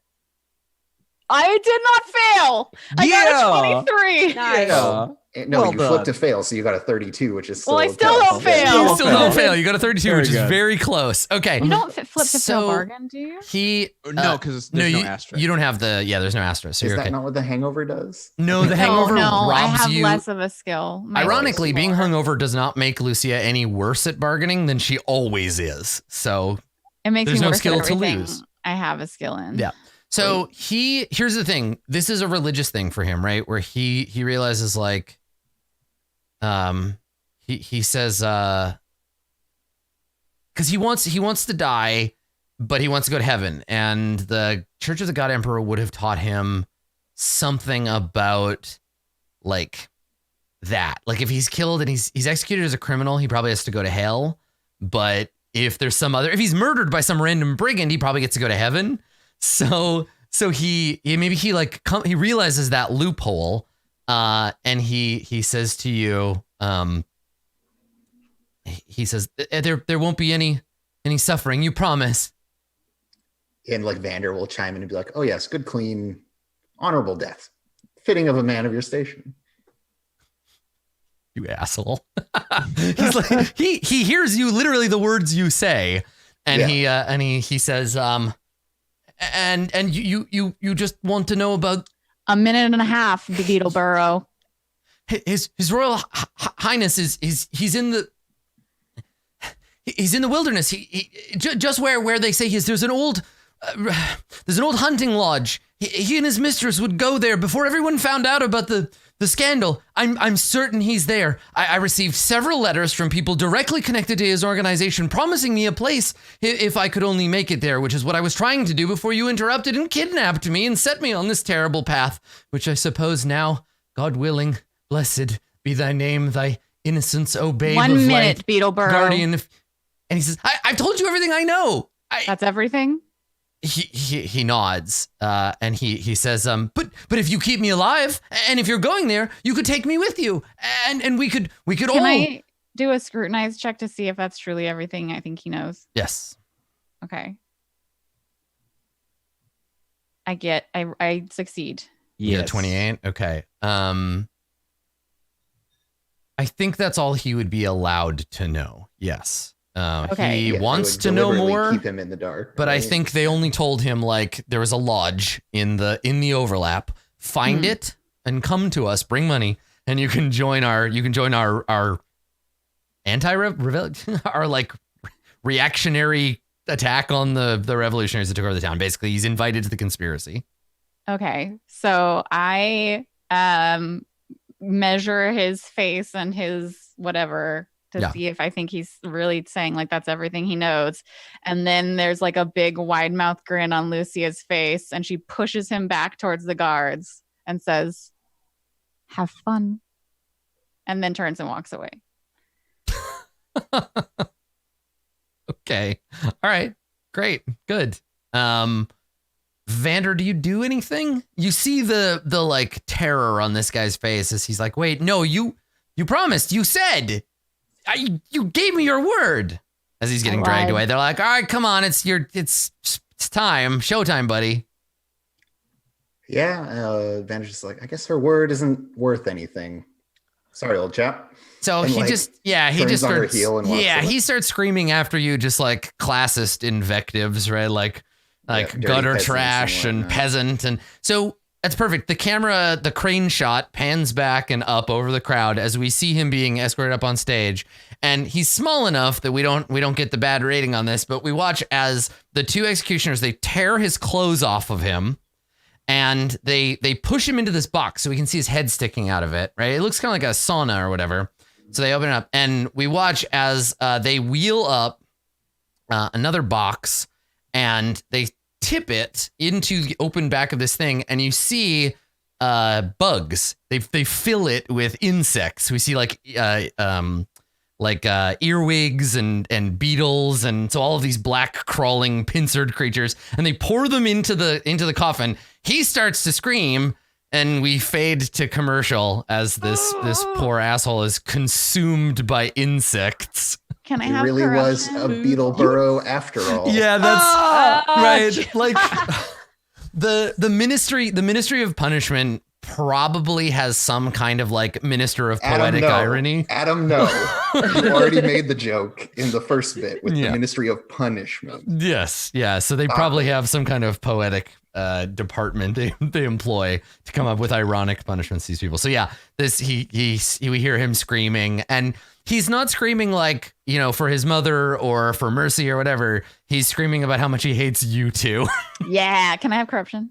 I did not fail. I got a 23. Nice. Yeah. No, Well you done. flipped to fail, so you got a 32, which is still Well, I a still pass. don't fail. You still don't fail. You got a 32, Very which is good. very close. Okay. You don't flip to So- fail bargain, do you? He No, because there's no asterisk. You don't have the there's no asterisk. So Is you're that okay. not what the hangover does? No, the hangover no, I robs have you. less of a skill. My Ironically, skill is being lower. hungover does not make Lucia any worse at bargaining than she always is. So It makes there's me no worse skill at to everything lose. I have a skill in. Yeah. So here's the thing. This is a religious thing for him, right? Where he realizes like, he says, because he wants to die, but he wants to go to heaven, and the Church of the God Emperor would have taught him something about like that. Like if he's killed and he's executed as a criminal, he probably has to go to hell. But if if he's murdered by some random brigand, he probably gets to go to heaven. So he realizes that loophole, and he says to you, he says there won't be any suffering, you promise. And like Vander will chime in and be like, "Oh yes, good, clean, honorable death, fitting of a man of your station." You asshole. He's like, he hears you literally the words you say, and he says, and you just want to know about A minute and a half, Beetleburrow. his Royal Highness he's in the wilderness. He just where they say there's an old hunting lodge. He and his mistress would go there before everyone found out about the scandal. I'm certain he's there. I received several letters from people directly connected to his organization promising me a place if I could only make it there, which is what I was trying to do before you interrupted and kidnapped me and set me on this terrible path, which I suppose now, God willing, blessed be thy name, thy innocence, O babe 1 of minute, light, Beetleburrow. guardian of... And he says, I've told you everything I know. That's everything? He nods, and he says, but if you keep me alive, and if you're going there, you could take me with you, and we could all. Can I do a scrutinize check to see if that's truly everything I think he knows? Yes. Okay. I succeed. You got 28. Okay. I think that's all he would be allowed to know. Yes. Okay. He Yeah, they wants would to know deliberately more, Keep him in the dark. but I right? think they only told him like there was a lodge in the overlap. Find it and come to us. Bring money, and you can join our our like reactionary attack on the revolutionaries that took over the town. Basically, he's invited to the conspiracy. Okay. So I measure his face and his whatever to see if I think he's really saying like that's everything he knows. And then there's like a big wide mouth grin on Lucia's face, and she pushes him back towards the guards and says, "Have fun," and then turns and walks away. Okay. All right. Great. Good. Vander, do you do anything? You see the like terror on this guy's face as he's like, "Wait, no, you promised. You said. You gave me your word." As he's getting dragged away, they're like, "All right, come on, it's time, showtime, buddy." Yeah, Vander's just like, I guess her word isn't worth anything. Sorry, old chap. So And, he like, just turns on her starts heel and walks away. he starts screaming after you, just like classist invectives, right? Like dirty gutter peasants trash and whatnot. peasant, and so that's perfect. The crane shot pans back and up over the crowd as we see him being escorted up on stage, and he's small enough that we don't get the bad rating on this, but we watch as the two executioners, they tear his clothes off of him. And they push him into this box so we can see his head sticking out of it, right? It looks kind of like a sauna or whatever. So they open it up, and we watch as they wheel up another box, and they tip it into the open back of this thing, and you see bugs. They fill it with insects. We see like earwigs and beetles, and so all of these black crawling pincered creatures, and they pour them into the coffin. He starts to scream, and we fade to commercial as this poor asshole is consumed by insects. Can I It have really was a corruption? beetle burrow after all. Yeah, that's Oh, right. Like the ministry of punishment probably has some kind of like minister of poetic no. irony. Adam, no. You already made the joke in the first bit with Yeah. the Ministry of Punishment. Yes, yeah. So they probably have some kind of poetic department they employ to come up with ironic punishments to these people. So yeah, this we hear him screaming, and he's not screaming like, for his mother or for mercy or whatever. He's screaming about how much he hates you two. Yeah. Can I have corruption?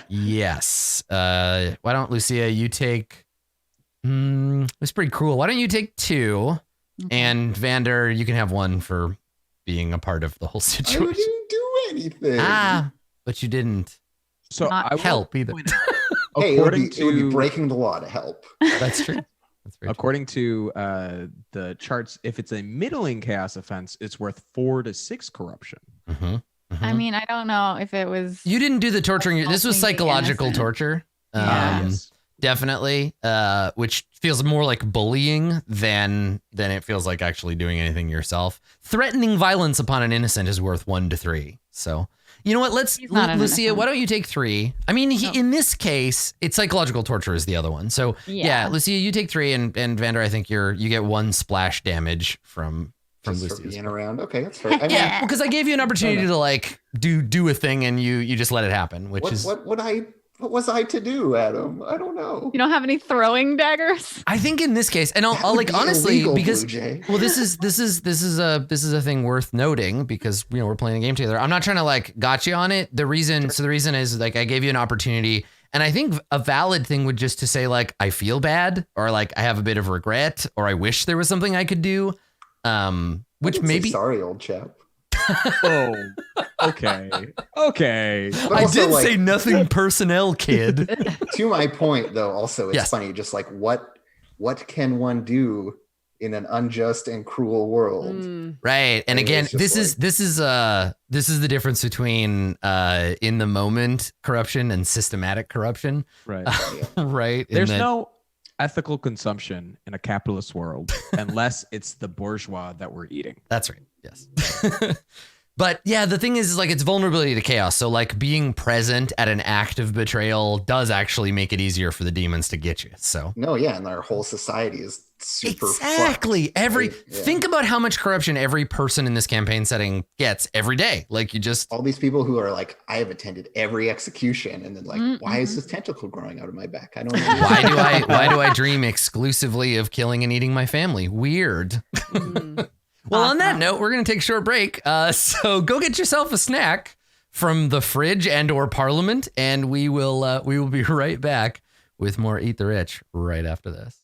Yes. Why don't Lucia, you take it's pretty cruel. Why don't you take 2, and Vander, you can have 1 for being a part of the whole I situation. didn't do anything. But you didn't So Not I will help either. point out, Hey, according it would be to breaking the law to help. That's true. That's very true. according to the charts, if it's a middling chaos offense, it's worth 4 to 6 corruption. Mhm, mhm. I mean, I don't know if it was. You didn't do the torturing. This was Assaulting the psychological innocent. torture. Yeah. Yes. Definitely. Which feels more like bullying than it feels like actually doing anything yourself. Threatening violence upon an innocent is worth 1 to 3. So you know what? Let's He's not an Lucia. innocent. Why don't you take 3? I mean, No. in this case, it's psychological torture is the other one. So yeah, Yeah. Lucia, you take 3, and Vander, I think you get 1 splash damage from Just for Lucia's. being around. Okay, that's fair. I mean, Yeah, because I gave you an opportunity to like do a thing, and you just let it happen, which is what was I to do, Adam? I don't know. You don't have any throwing daggers? I think in this case, and That I'll would like be honestly illegal, because Blue Jay. well, this is a thing worth noting because we're playing a game together. I'm not trying to like gotcha on it. The reason is like I gave you an opportunity, and I think a valid thing would just to say like I feel bad, or like I have a bit of regret, or I wish there was something I could do. Which I didn't say maybe sorry, old chap. Oh, okay. Okay. But I also, did like, say nothing personnel, kid. to my point, though, also it's Yes. funny. Just like what can one do in an unjust and cruel world? Mm. Right. And It again, was just this is the difference between in the moment corruption and systematic corruption. Right. Right. In There's that- no ethical consumption in a capitalist world unless it's the bourgeois that we're eating. That's right. Yes. But yeah, the thing is like it's vulnerability to chaos. So like being present at an act of betrayal does actually make it easier for the demons to get you. So No, yeah, and our whole society is super exactly. fucked, right? Yeah. Think about how much corruption every person in this campaign setting gets every day. Like you just all these people who are like, I have attended every execution, and then like, why is Mm-mm. this tentacle growing out of my back? I don't know. why do I dream exclusively of killing and eating my family? Weird. Mm. Well, on that Awesome. note, we're going to take a short break. So go get yourself a snack from the fridge and or Parliament, and we will be right back with more Eat the Rich right after this.